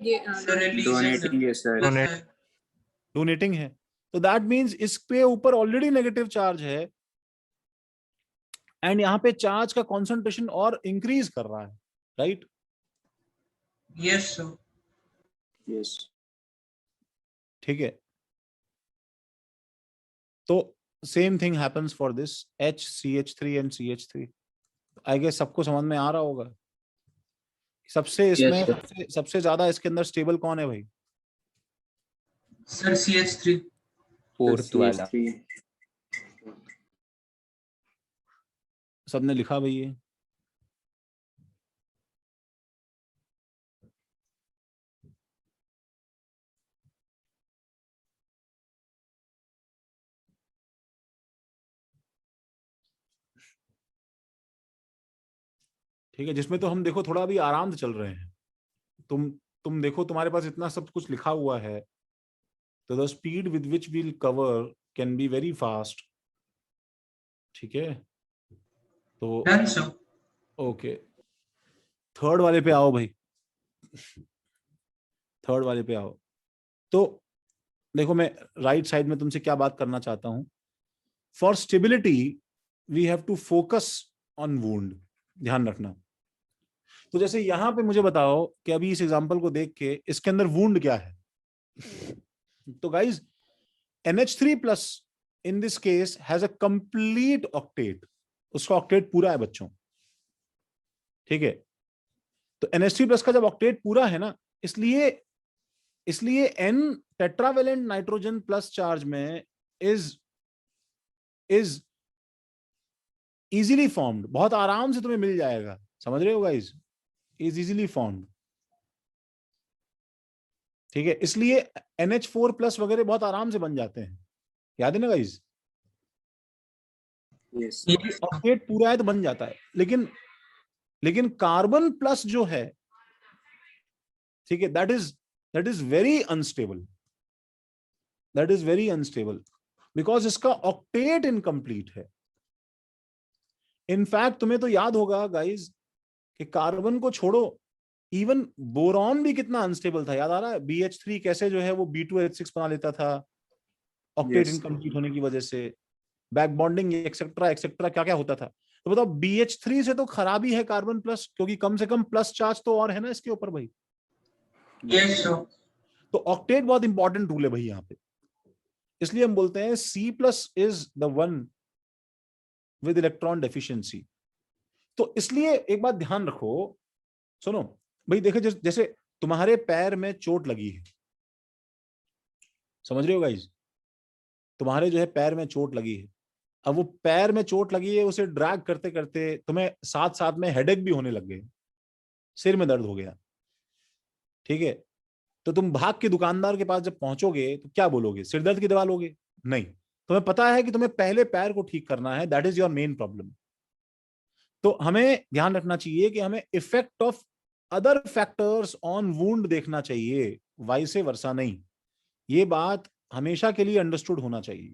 ये सर रिलीज डोनेटिंग है सर। डोनेटिंग है। तो दैट मींस इस पे ऊपर ऑलरेडी नेगेटिव चार्ज है, एंड यहाँ पे चार्ज का कॉन्सेंट्रेशन और इंक्रीज कर रहा है, राइट? Yes sir. यस। ठीक है, तो same thing happens for this HCH3 and CH3। I guess सबको समझ में आ रहा होगा। सबसे इसमें Yes, sir. सबसे ज्यादा इसके अंदर स्टेबल कौन है भाई? Sir CH3। फोर्थ वाला। सबने लिखा भाई ये? ठीक है, जिसमें तो हम देखो थोड़ा अभी आराम से चल रहे हैं। तुम देखो, तुम्हारे पास इतना सब कुछ लिखा हुआ है, तो the speed with which we'll cover can be very fast. ठीक है, तो डन सर। ओके, थर्ड वाले पे आओ भाई, थर्ड वाले पे आओ। तो देखो मैं राइट साइड में तुमसे क्या बात करना चाहता हूं, for stability we have to focus on wound, ध्यान रखना। तो जैसे यहां पे मुझे बताओ कि अभी इस एग्जांपल को देख के इसके अंदर वुंड क्या है। तो guys NH3 plus in this case has a complete octet, उसका ऑक्टेट पूरा है बच्चों, ठीक है। तो NH3 प्लस का जब ऑक्टेट पूरा है ना, इसलिए N tetravalent nitrogen plus charge में इज इजीली फॉर्म्ड, बहुत आराम से तुम्हें मिल जाएगा, समझ रहे हो गाइज, इज इजीली फॉर्म्ड, ठीक है। इसलिए NH4 प्लस वगैरह बहुत आराम से बन जाते हैं, याद है ना गाइज, यस क्योंकि ऑक्टेट पूरा है तो बन जाता है। लेकिन कार्बन प्लस जो है, ठीक है, that is very unstable, because इसका ऑक्टेट इनकम्प्लीट है। इनफैक्ट तुम्हें तो याद होगा गाइज कि कार्बन को छोड़ो, इवन बोरॉन भी कितना अनस्टेबल था, याद आ रहा है, BH3 कैसे जो है वो B2H6 बना लेता था ऑक्टेट Yes. इनकम्प्लीट होने की वजह से, बैक बॉन्डिंग एक्सेट्रा एक्सेट्रा क्या क्या होता था। तो बताओ BH3 से तो खराबी है कार्बन प्लस, क्योंकि कम से कम प्लस चार्ज तो और है ना इसके ऊपर भाई। Yes sir. तो ऑक्टेट बहुत इंपॉर्टेंट रूल है भाई यहाँ पे, इसलिए हम बोलते हैं C+ is the one with electron deficiency. तो इसलिए एक बात ध्यान रखो, सुनो भाई, देखो जैसे तुम्हारे पैर में चोट लगी है, समझ रहे हो गाइज, तुम्हारे जो है पैर में चोट लगी है, अब वो पैर में चोट लगी है, उसे ड्रैग करते करते तुम्हें साथ साथ में हेडेक भी होने लग गए, सिर में दर्द हो गया, ठीक है। तो तुम भाग के दुकानदार के पास जब पहुंचोगे तो क्या बोलोगे, सिर दर्द की दवा लोगे? नहीं, तुम्हें पता है कि तुम्हें पहले पैर को ठीक करना है, that is your main problem. तो हमें ध्यान रखना चाहिए कि हमें effect of other factors on wound देखना चाहिए, वाइसे वर्सा नहीं। ये बात हमेशा के लिए अंडरस्टूड होना चाहिए।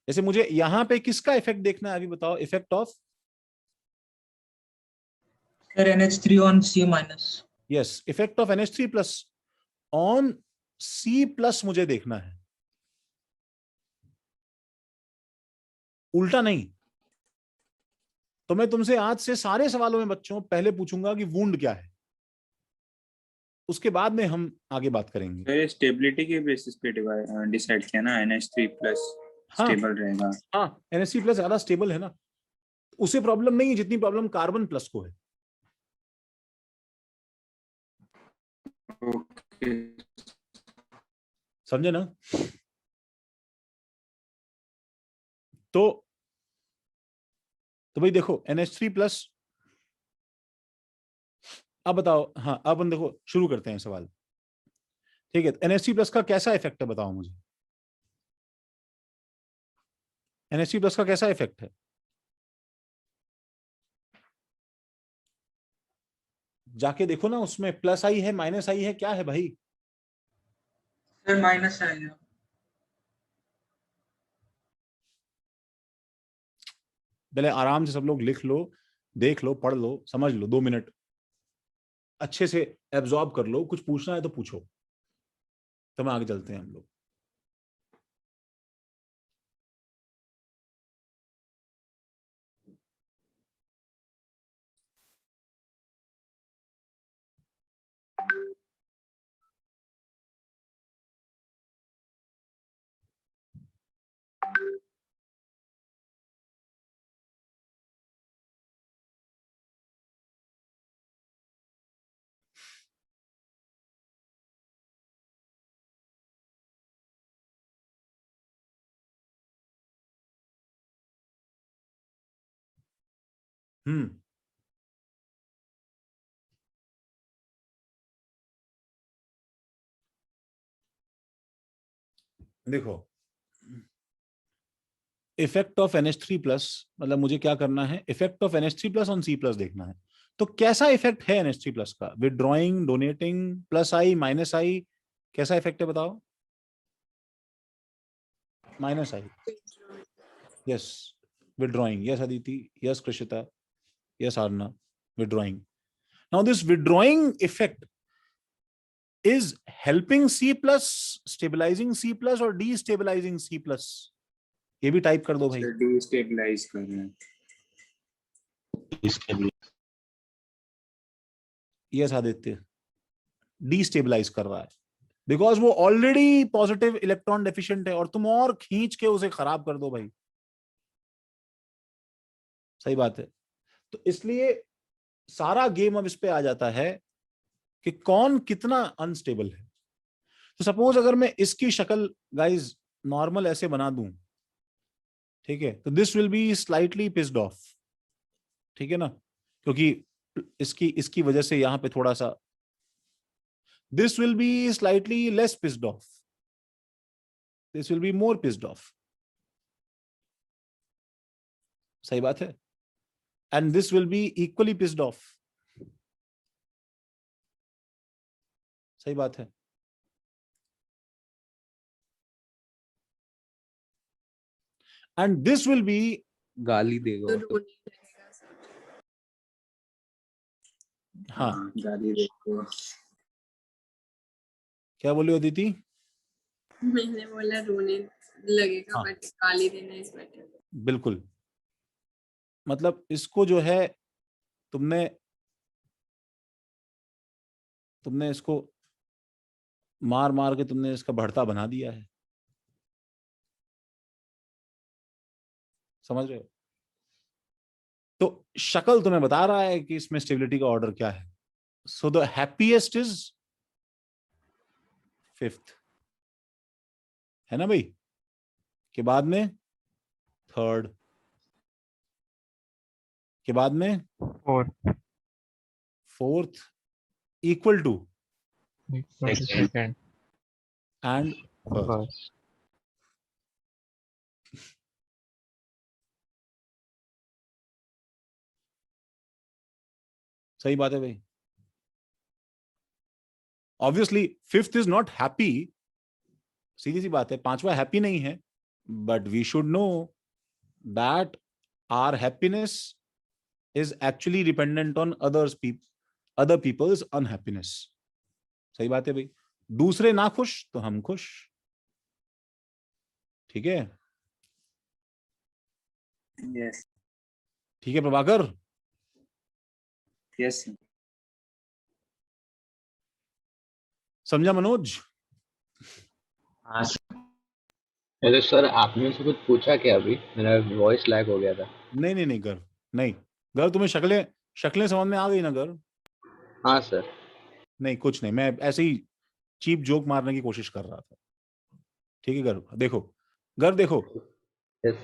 जैसे मुझे यहां पे किसका इफेक्ट देखना है, अभी बताओ, effect of sir NH3 on C-। Yes, effect of NH3 plus on C+ मुझे देखना है, उल्टा नहीं। तो मैं तुमसे आज से सारे सवालों में बच्चों पहले पूछूंगा कि वुंड क्या है, उसके बाद में हम आगे बात करेंगे। सर स्टेबिलिटी के बेसिस पे डिसाइड किया ना, NH3 प्लस हाँ स्टेबल रहेगा। हाँ, NH3+ ज्यादा स्टेबल है ना, उसे प्रॉब्लम नहीं है जितनी प्रॉब्लम कार्बन प्लस को है। ओके समझे ना? तो भाई देखो NH3+, अब बताओ, हाँ अब हम देखो शुरू करते हैं सवाल, ठीक है। NH3+ का कैसा इफेक्ट है बताओ मुझे, NH3+ का कैसा इफेक्ट है? जाके देखो ना, उसमें प्लस आई है माइनस आई है, क्या है भाई? सर माइनस आएगा। पहले आराम से सब लोग लिख लो, देख लो, पढ़ लो, समझ लो, 2 मिनट अच्छे से एब्जॉर्ब कर लो, कुछ पूछना है तो पूछो, तो मैं आगे चलते हैं हम लोग। देखो, इफेक्ट ऑफ NH3+, मतलब मुझे क्या करना है, effect of NH3+ on C+ देखना है। तो कैसा इफेक्ट है NH3+ का, withdrawing, donating, plus I, minus I, कैसा इफेक्ट है बताओ? Minus I, yes, withdrawing, yes Aditi, yes Krishita, yes Aarna, withdrawing. Now this withdrawing effect is helping C plus, stabilizing C plus और destabilizing C plus? ये भी type कर दो भाई. सर डिस्टेबलाइज कर रहे हैं. यस आदित्य, destabilize कर रहा है बिकॉज वो ऑलरेडी पॉजिटिव इलेक्ट्रॉन डेफिशिएंट है और तुम और खींच के उसे खराब कर दो भाई. सही बात है. तो इसलिए सारा गेम अब इस पे आ जाता है कि कौन कितना अनस्टेबल है. तो सपोज अगर मैं इसकी शक्ल गाइस नॉर्मल ऐसे बना दूं, ठीक है, तो this will be slightly pissed off. ठीक है ना, क्योंकि इसकी वजह से यहां पे थोड़ा सा this will be slightly less pissed off, this will be more pissed off. सही बात है. and this will be equally pissed off. सही बात है. and this will be गाली देगा. तो रोने लगेगा सर. हाँ, गाली देखो. क्या बोली अदिति? मैंने बोला रोने लगेगा हाँ. बट गाली देना इज बेटर. बिल्कुल. मतलब इसको जो है तुमने इसको मार मार के तुमने इसका बढ़ता बना दिया है. समझ रहे हो? तो शक्ल तुम्हें बता रहा है कि इसमें स्टेबिलिटी का ऑर्डर क्या है. So the happiest is 5th, है ना भाई? के बाद में 3rd, के बाद में 4th equal to second. And 1st. First. सही बात है भाई. Obviously 5th is not happy. सीधी सी बात है, 5वां हैप्पी नहीं है. But we should know that our happiness is actually dependent on other people's unhappiness. सही बात है भाई. दूसरे ना खुश तो हम खुश. ठीक है. यस. ठीक है प्रभाकर. यस. समझा मनोज? हाँ अरे सर आपने से कुछ पूछा क्या? अभी मेरा वॉइस लैग हो गया था. नहीं गर्व, नहीं गर्व, तुम्हें शक्लें समझ में आ गई ना गर्व? हाँ सर. नहीं कुछ नहीं, मैं ऐसे ही चीप जोक मारने की कोशिश कर रहा था. ठीक है गर्व. गर्व देखो, yes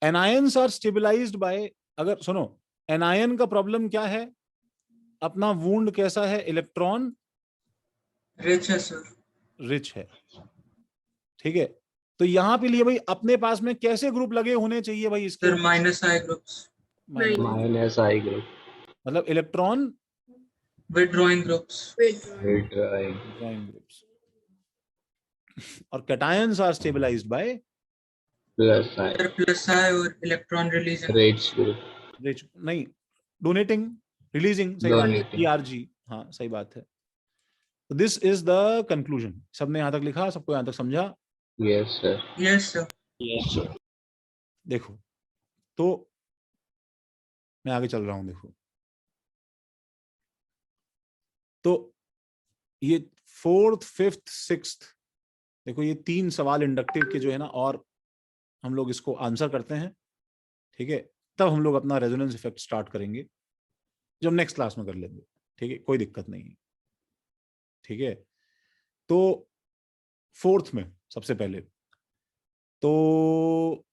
anions are stabilised by, अगर सुनो, एनायन का प्रॉब्लम क्या है? अपना वुंड कैसा है? इलेक्ट्रॉन रिच है सर. रिच है. ठीक है. तो यहां पे लिए भाई अपने पास में कैसे ग्रुप लगे होने चाहिए भाई इसके? Sir -I groups, minus I group. मतलब electron withdrawing groups. withdrawing groups. और cations are stabilised by plus I. Sir +I और electron releasing. Rich group. Rich नहीं, डोनेटिंग, रिलीजिंग. सही बात है. Donating. ERG. हाँ सही बात है. तो दिस इज द कंक्लूजन. सबने यहां तक लिखा? सबको यहां तक समझा? Yes sir. Yes sir. Yes sir. देखो तो मैं आगे चल रहा हूं. देखो तो ये 4th, 5th, 6th, देखो ये 3 सवाल इंडक्टिव के जो है ना, और हम लोग इसको आंसर करते हैं. ठीक है. तब हम लोग अपना रेजोनेंस इफेक्ट स्टार्ट करेंगे, जो हम नेक्स्ट क्लास में कर लेंगे. ठीक है, कोई दिक्कत नहीं है. ठीक है. तो 4th में सबसे पहले, तो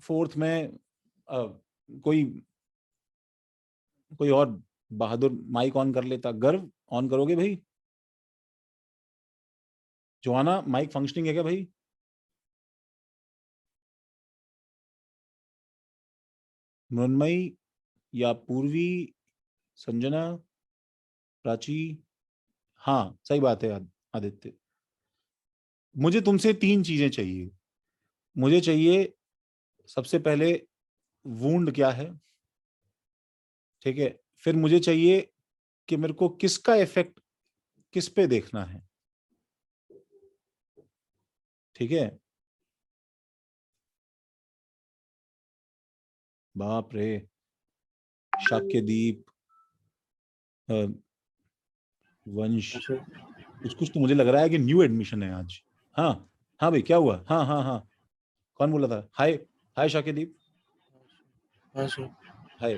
4th में कोई और बहादुर माइक ऑन कर लेता. गर्व ऑन करोगे भाई? जोआना माइक फंक्शनिंग है क्या भाई? मृण्मयी या पूर्वी, संजना, प्राची? हाँ सही बात है आदित्य. मुझे तुमसे 3 चीजें चाहिए. मुझे चाहिए सबसे पहले वुंड क्या है. ठीक है. फिर मुझे चाहिए कि मेरे को किस पे देखना है, ठीक है। बाप रे, शाक्यदीप, वंश, कुछ कुछ तो मुझे लग रहा है कि न्यू एडमिशन है आज। हाँ हाँ भाई, क्या हुआ? हाँ हाँ हाँ, कौन बोला था? हाय हाय शाक्यदीप। हाँ सर। हाय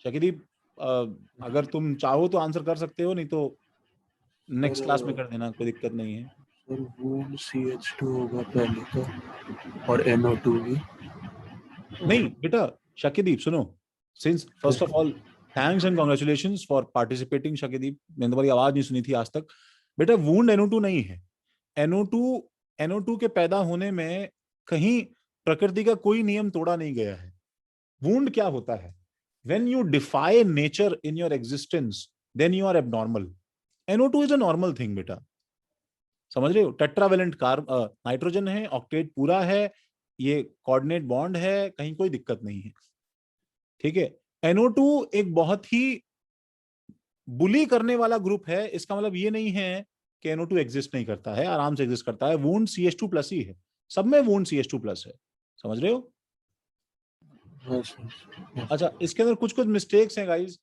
शाक्यदीप, अगर तुम चाहो तो आंसर कर सकते हो, नहीं तो नेक्स्ट क्लास में कर देना, कोई दिक्कत नहीं है। सर वूंड CH2 होगा पहले तो, और NO2 भी। नहीं बेटा शाक्यदीप सुनो, since first of all thanks and congratulations for participating Shakyadeep. मैंने तुम्हारी आवाज नहीं सुनी थी आज तक। बेटा वूंड NO2 नहीं है। NO2 के पैदा होने में कहीं प्रकृति का कोई नियम तोड़ा नहीं गया है। वूंड क्या होता है? When you defy nature in your existence then you are abnormal. NO2 is a normal thing बेटा, समझ रहे हो? टेट्रावेलेंट नाइट्रोजन है, ऑक्टेट पूरा है, ये कोऑर्डिनेट बॉन्ड है, कहीं कोई दिक्कत नहीं है, ठीक है। NO2 एक बहुत ही बुली करने वाला ग्रुप है। इसका मतलब ये नहीं है कि NO2 एग्जिस्ट नहीं करता है, आराम से एग्जिस्ट करता है। वूंड CH2+ ही है, सब में वूंड CH2+ है, समझ रहे हो? अच्छा, इसके अंदर कुछ कुछ मिस्टेक्स हैं गाइस,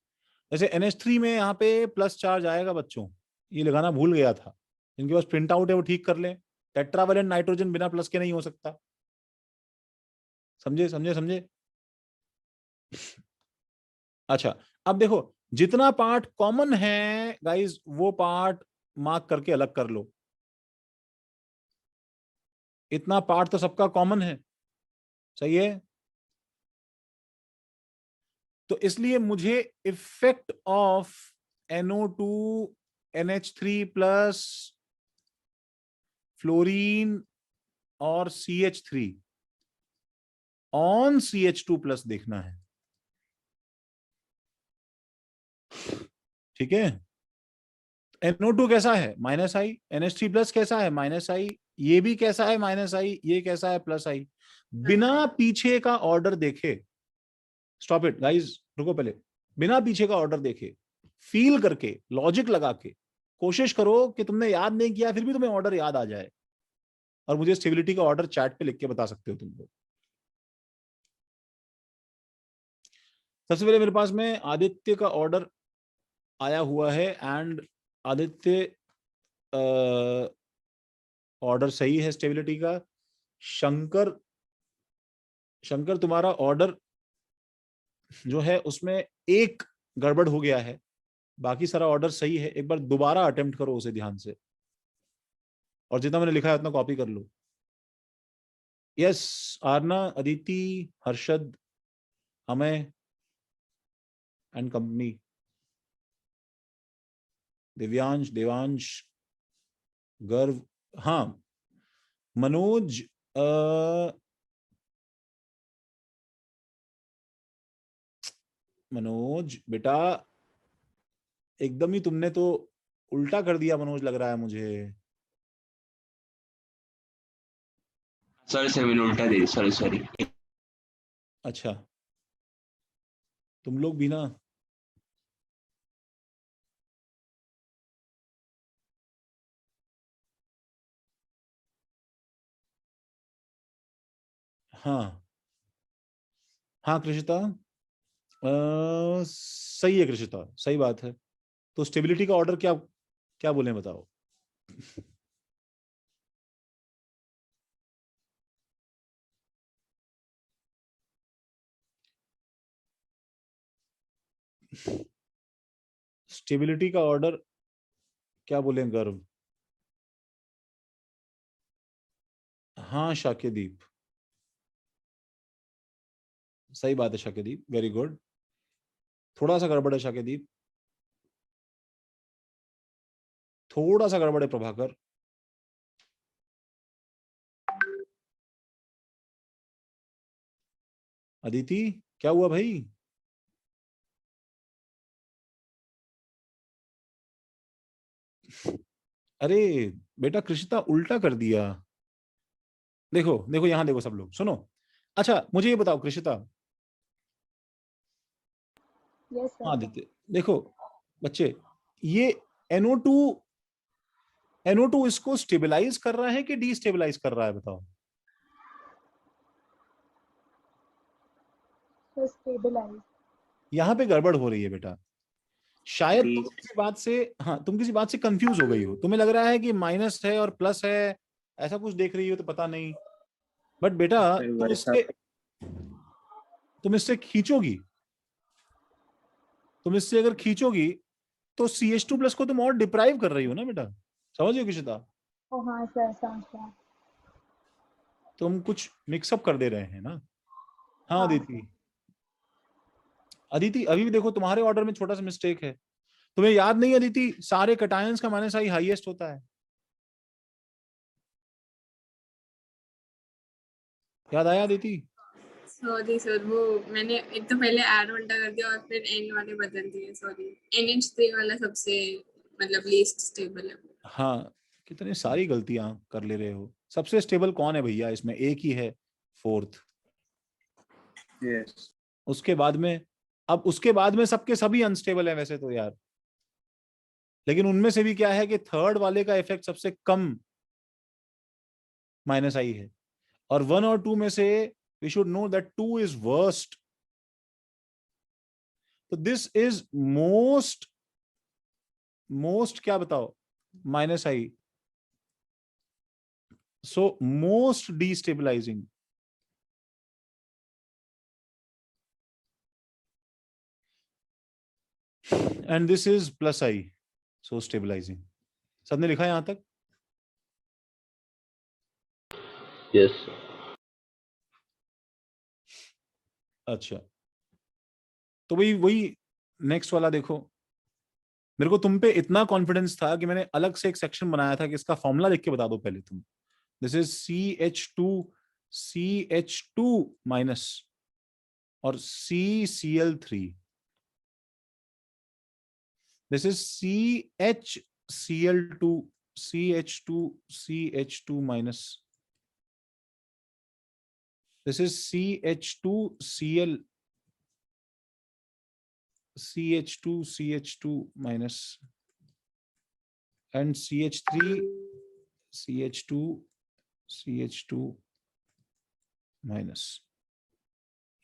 जैसे NH3 में यहाँ पे प्लस चार्ज आएगा बच्चों, ये लगाना भूल गया था। जिनके पास प्रिंट आउट है वो ठीक कर लें। टेट्रावेलेंट नाइट्रोजन बिना प्लस के नहीं हो सकता, समझे समझे समझे? अच्छा, अब देखो जितना पार्ट कॉमन है गाइस वो पार्ट मार्क करके अलग कर लो। इतना पार्ट तो सबका कॉमन है, सही है। तो इसलिए मुझे effect of NO2 NH3+ fluorine और CH3 ऑन CH2+ देखना है, ठीक है। NO2 कैसा है? -I। NH3+ कैसा है? -I। ये भी कैसा है? -I। ये कैसा है? +I। बिना पीछे का ऑर्डर देखे, स्टॉप इट गाइस, रुको पहले, बिना पीछे का ऑर्डर देखे, फील करके, लॉजिक लगा के कोशिश करो कि तुमने याद नहीं किया फिर भी तुम्हें ऑर्डर याद आ जाए, और मुझे स्टेबिलिटी का ऑर्डर चैट पे लिख के बता सकते हो तुम लोग। सबसे पहले मेरे पास में आदित्य का ऑर्डर आया हुआ है, एंड आदित्य ऑर्डर सही है स्टेबिलिटी का। शंकर शंकर तुम्हारा ऑर्डर जो है उसमें एक गड़बड़ हो गया है, बाकी सारा ऑर्डर सही है। एक बार दोबारा अटेम्प्ट करो उसे ध्यान से, और जितना मैंने लिखा है उतना कॉपी कर लो। Yes, Aarna, Aditi, Harshad, Amay and company, Divyansh, Devansh, Garv, हाँ, मनोज, मनोज बेटा एकदम ही तुमने तो उल्टा कर दिया मनोज, लग रहा है मुझे। सर मैंने उल्टा दे, सॉरी सॉरी। अच्छा, तुम लोग भी ना, हाँ हाँ कृषिता, सही है कृषिता, सही बात है। तो स्टेबिलिटी का ऑर्डर क्या क्या बोले बताओ? स्टेबिलिटी का ऑर्डर क्या बोले गर्व? हाँ शाक्यदीप, सही बात है शाक्यदीप, वेरी गुड। थोड़ा सा गड़बड़ है शाक्यदीप, थोड़ा सा गड़बड़ है प्रभाकर। अदिति, क्या हुआ भाई? अरे बेटा कृषिता उल्टा कर दिया। देखो देखो यहाँ देखो सब लोग सुनो। अच्छा मुझे ये बताओ कृषिता, यस हाँ सर। आदित्य, देखो बच्चे, ये NO2 NO2 इसको स्टेबलाइज कर रहा है कि डीस्टेबलाइज कर रहा है, बताओ? स्टेबलाइज। यहाँ पे गड़बड़ हो रही है बेटा। शायद डी तुम किसी बात से, हाँ, तुम किसी बात से कंफ्यूज हो गई हो, तुम्हें लग रहा है कि माइनस है और प्लस है, ऐसा कुछ देख रही हो, तो पता नहीं। बट बेटा सर वैसा तुम इससे खींचोगी, तुम इससे अगर खींचोगी तो CH2+ को तुम और डिप्राइव कर रही हो ना बेटा, समझ रहे हो किशिता? ओ हाँ सर, समझ गया। तुम कुछ मिक्सअप कर दे रहे हैं ना। हाँ हाँ अदिति, अदिति अभी भी देखो तुम्हारे ऑर्डर में छोटा सा मिस्टेक है। तुम्हें याद नहीं अदिति, सारे कटायंस का माइनस आई हाईएस्ट होता है, याद आया अदिति? सॉरी सर, वो मैंने एक तो पहले R उल्टा कर दिया और फिर N वाले बदल दिए, सॉरी। NH3 वाला सबसे मतलब लीस्ट स्टेबल है। हाँ, कितनी सारी गलतियां कर ले रहे हो। सबसे स्टेबल कौन है भैया इसमें? एक ही है, 4th। यस उसके बाद में, अब उसके बाद में सबके सभी अनस्टेबल है वैसे तो यार, लेकिन उनमें से भी क्या है कि 3rd वाले का इफेक्ट सबसे कम माइनस आई है, और 1 और 2 में से we should know that 2 is worst. तो दिस इज मोस्ट क्या बताओ? Minus I, so most destabilizing. And this is plus I, so stabilizing. सबने लिखा है यहां तक? यस। अच्छा, तो वही नेक्स्ट वाला देखो। मेरे को तुम पे इतना कॉन्फिडेंस था कि मैंने अलग से एक सेक्शन बनाया था कि इसका फॉर्मूला लिख के बता दो पहले तुम। दिस इज CH2 माइनस और CCl3। This is CH2 minus, this is CH2 minus, and CH2 minus।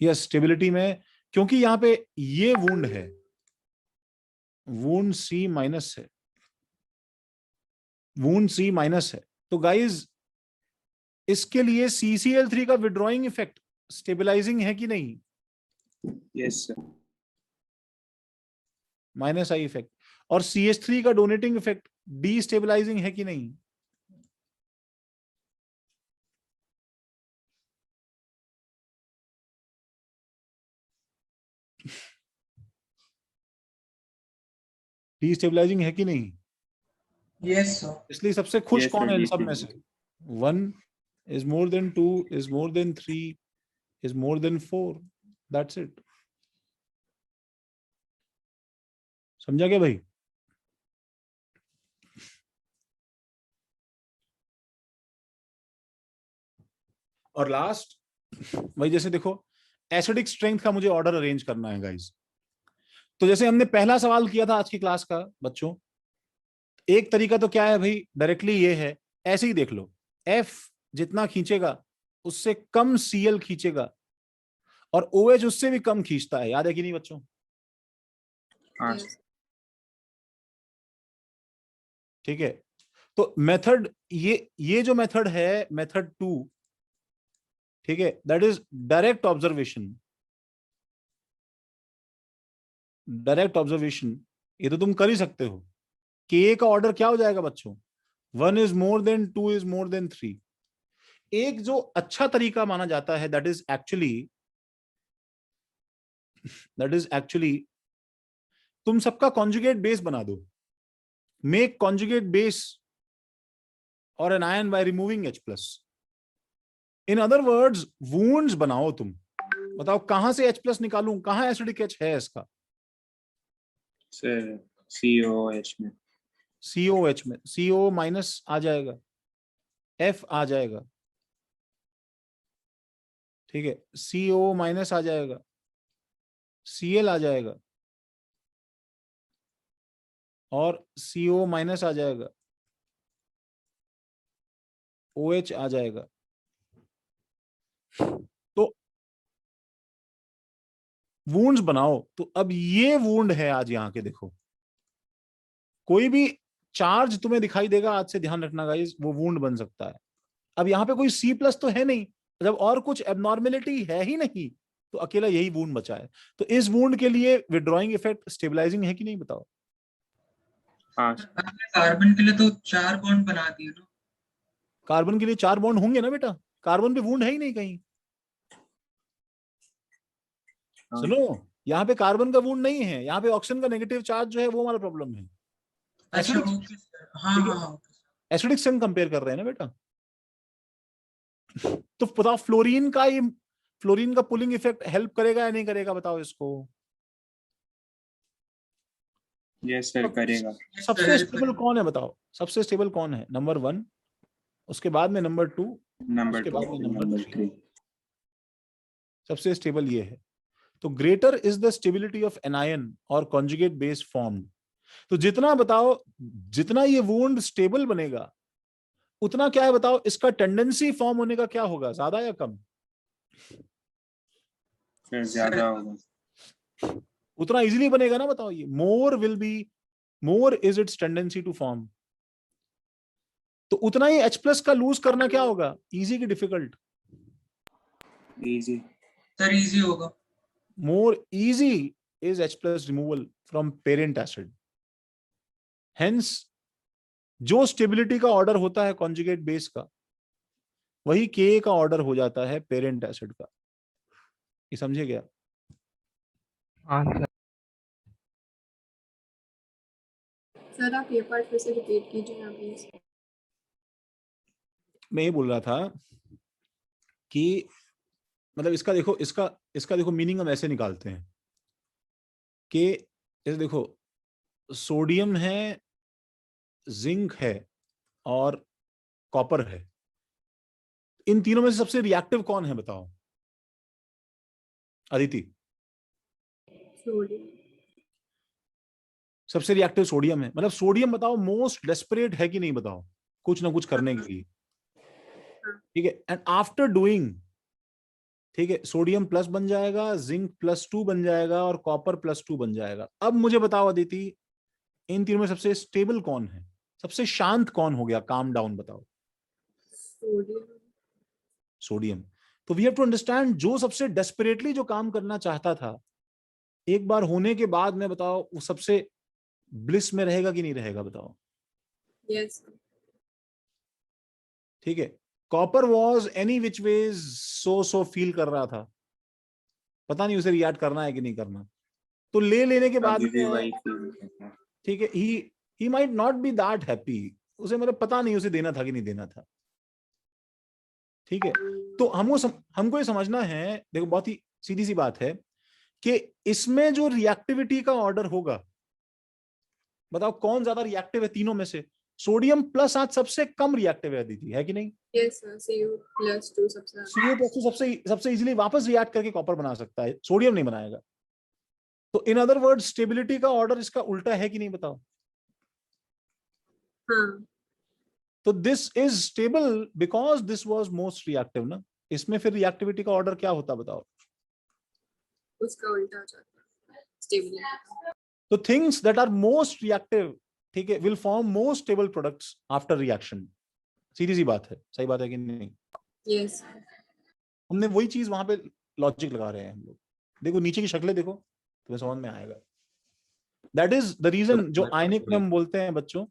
Yes, stability में, क्योंकि यहां पे ये वुंड है, वुंड C माइनस है, वुंड C माइनस है। तो गाइज इसके लिए CCl3 का विड्रॉइंग इफेक्ट स्टेबलाइजिंग है कि नहीं? Yes sir. Minus I effect. और CH3 का डोनेटिंग इफेक्ट डीस्टेबलाइजिंग है कि नहीं? डीस्टेबलाइजिंग है कि नहीं? Yes sir. इसलिए सबसे खुश Yes, कौन sir, है इन सब में से? destabilizing। 1 is more than 2 is more than 3 is more than 4, that's it। समझा क्या भाई? और लास्ट भाई, जैसे देखो एसिडिक स्ट्रेंथ का मुझे ऑर्डर अरेंज करना है गाइस। तो जैसे हमने पहला सवाल किया था आज की क्लास का बच्चों, एक तरीका तो क्या है भाई, डायरेक्टली ये है, ऐसे ही देख लो, F जितना खींचेगा उससे कम Cl खींचेगा और OH उससे भी कम खींचता है, याद है कि नहीं बच्चों? हाँ Yes। ठीक है, तो मेथड ये जो मेथड है, मेथड 2, ठीक है, that is direct observation. Direct observation ये तो तुम कर ही सकते हो। Ka का ऑर्डर क्या हो जाएगा बच्चों? 1 is more than 2 is more than 3। एक जो अच्छा तरीका माना जाता है, दैट इज एक्चुअली तुम सबका कॉन्जुगेट बेस बना दो। मेक कॉन्जुगेट बेस और anion by removing H+। In other words wounds बनाओ तुम। बताओ कहां से H+ निकालूं, कहां एसिडिक H है इसका? सर COH में। COH में CO माइनस आ जाएगा, F आ जाएगा, ठीक है, CO माइनस आ जाएगा, Cl आ जाएगा और CO माइनस आ जाएगा, OH आ जाएगा। तो वुंड्स बनाओ। तो अब ये वुंड है आज यहाँ के, देखो कोई भी चार्ज तुम्हें दिखाई देगा, आज से ध्यान रखना गाइस, वो वुंड बन सकता है। अब यहाँ पे कोई C+ तो है नहीं, जब और कुछ एबनॉर्मेलिटी है ही नहीं, तो अकेला यही वुंड बचा है। तो इस वुंड के लिए विड्रॉइंग इफेक्ट स्टेबलाइजिंग है कि नहीं, बताओ। हाँ कार्बन के लिए तो 4 बॉन्ड बना दिए ना। कार्बन के लिए 4 बॉन्ड होंगे ना बेटा, कार्बन पे वुंड है ही नहीं कहीं। हाँ। सुनो, यहाँ पे कार्बन का वुंड नहीं है, यहाँ पे ऑक्सीजन का नेगेटिव चार्ज जो है वो हमारा प्रॉब्लम है। अच्छा ओके सर, हाँ हाँ हाँ। एसिडिक से हम कंपेयर कर रहे हैं ना बेटा। तो बताओ फ्लोरीन का पुलिंग इफेक्ट हेल्प करेगा या नहीं करेगा, बताओ इसको। यस सर करेगा। सबसे स्टेबल कौन है बताओ, सबसे स्टेबल कौन है? नंबर 1, उसके बाद में नंबर 2, नंबर उसके 2 बाद में नंबर नंबर 3। 3। सबसे स्टेबल ये है। तो greater is the stability of anion और कॉन्जुगेट बेस फॉर्म्ड। तो जितना बताओ, जितना ये वुंड स्टेबल बनेगा, उतना क्या है बताओ, इसका टेंडेंसी फॉर्म होने का क्या होगा, ज्यादा या कम? फिर ज्यादा होगा। उतना इजीली बनेगा ना, बताओ। ये more is its tendency to form. तो उतना ही H+ का लूज करना क्या होगा, इजी की डिफिकल्ट? इजी सर इजी होगा। More easy is H+ removal from parent acid. Hence जो स्टेबिलिटी का ऑर्डर होता है कॉन्जुगेट बेस का, वही Ka का ऑर्डर हो जाता है पेरेंट एसिड का। ये समझे क्या? हाँ सर। सर आप ये पार्ट फिर से रिपीट कीजिए ना प्लीज। मैं ये बोल रहा था कि मतलब इसका देखो मीनिंग हम ऐसे निकालते हैं कि जैसे देखो, सोडियम है, जिंक है और कॉपर है। इन तीनों में से सबसे रिएक्टिव कौन है, बताओ अदिति। सोडियम। सबसे रिएक्टिव सोडियम है। मतलब सोडियम बताओ मोस्ट डेस्परेट है कि नहीं, बताओ, कुछ ना कुछ करने के लिए। ठीक है, एंड आफ्टर डूइंग, ठीक है, सोडियम प्लस बन जाएगा, जिंक +2 बन जाएगा और कॉपर +2 बन जाएगा। अब मुझे बताओ अदिति, इन तीनों में सबसे स्टेबल कौन है, सबसे शांत कौन हो गया, काम डाउन, बताओ। सोडियम। तो वी हैव टू अंडरस्टैंड, जो सबसे डेस्परेटली जो काम करना चाहता था, एक बार होने के बाद में बताओ वो सबसे ब्लिस में रहेगा कि नहीं रहेगा, बताओ। यस। ठीक है, copper was any which ways so feel कर रहा था, पता नहीं उसे रिएक्ट करना है कि नहीं करना। तो ले लेने के बाद अभी भी में, वही फील करता है। ठीक है, he might not be that happy, उसे मतलब पता नहीं उसे देना था कि नहीं देना था। ठीक है, तो हमको ये समझना है, देखो बहुत ही सीधी सी बात है कि इसमें जो रिएक्टिविटी का ऑर्डर होगा, बताओ कौन ज्यादा रिएक्टिव है तीनों में से? सोडियम प्लस आज सबसे कम रिएक्टिव है दीदी, है कि नहीं? यस सर, Cu+2 सबसे Cu+2 सबसे इजीली वापस रिएक्ट करके कॉपर बना सकता है, सोडियम नहीं बनाएगा। तो इन अदर वर्ड स्टेबिलिटी का ऑर्डर इसका उल्टा है कि नहीं, बताओ। हाँ। तो this is stable because this was most reactive ना। इसमें फिर रिएक्टिविटी का ऑर्डर क्या होता, बताओ। उसका उल्टा हो जाता है स्टेबिलिटी। तो things that are most reactive, ठीक है, will form most stable products after reaction. सीधी सी बात है, सही बात है कि नहीं? यस। हमने वही चीज वहां पे लॉजिक लगा रहे हैं हम लोग। देखो नीचे की शक्लें देखो, तुम्हें समझ में आएगा। दैट इज द रीजन जो आयनिक में हम बोलते हैं बच्चों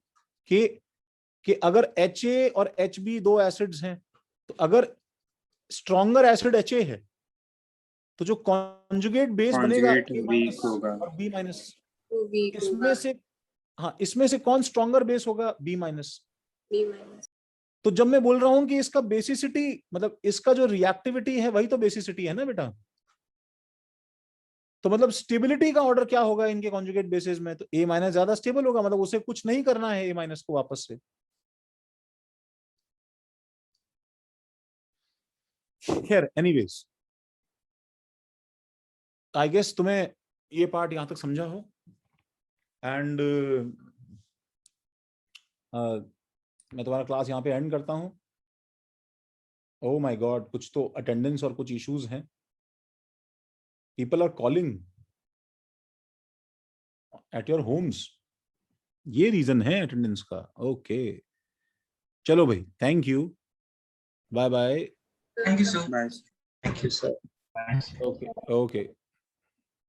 कि अगर Ha और Hb दो एसिड्स हैं, तो अगर स्ट्रॉन्गर एसिड Ha है, तो जो कॉन्जुगेट बेस बनेगा वीक होगा और B-, वो वीक इसमें से, हाँ, इसमें से कौन स्ट्रॉन्गर बेस होगा? B-। B-। तो जब मैं बोल रहा हूं कि इसका बेसिसिटी, मतलब इसका जो रिएक्टिविटी है वही तो बेसिसिटी है ना बेटा। तो मतलब स्टेबिलिटी का ऑर्डर क्या होगा इनके कॉन्जुगेट बेसिस में? तो A- ज्यादा स्टेबल होगा, मतलब उसे कुछ नहीं करना है A- को वापस से। खैर एनीवेज, आई गेस तुम्हें ये पार्ट यहां तक समझा हो। एंड मैं तुम्हारा क्लास यहाँ पे एंड करता हूँ। ओह माय गॉड, कुछ तो अटेंडेंस और कुछ इश्यूज हैं. People are calling at your homes. ये रीजन है अटेंडेंस का. ओके, चलो भाई, thank you, bye bye. Thank you, sir. Bye. Thank you sir. Okay.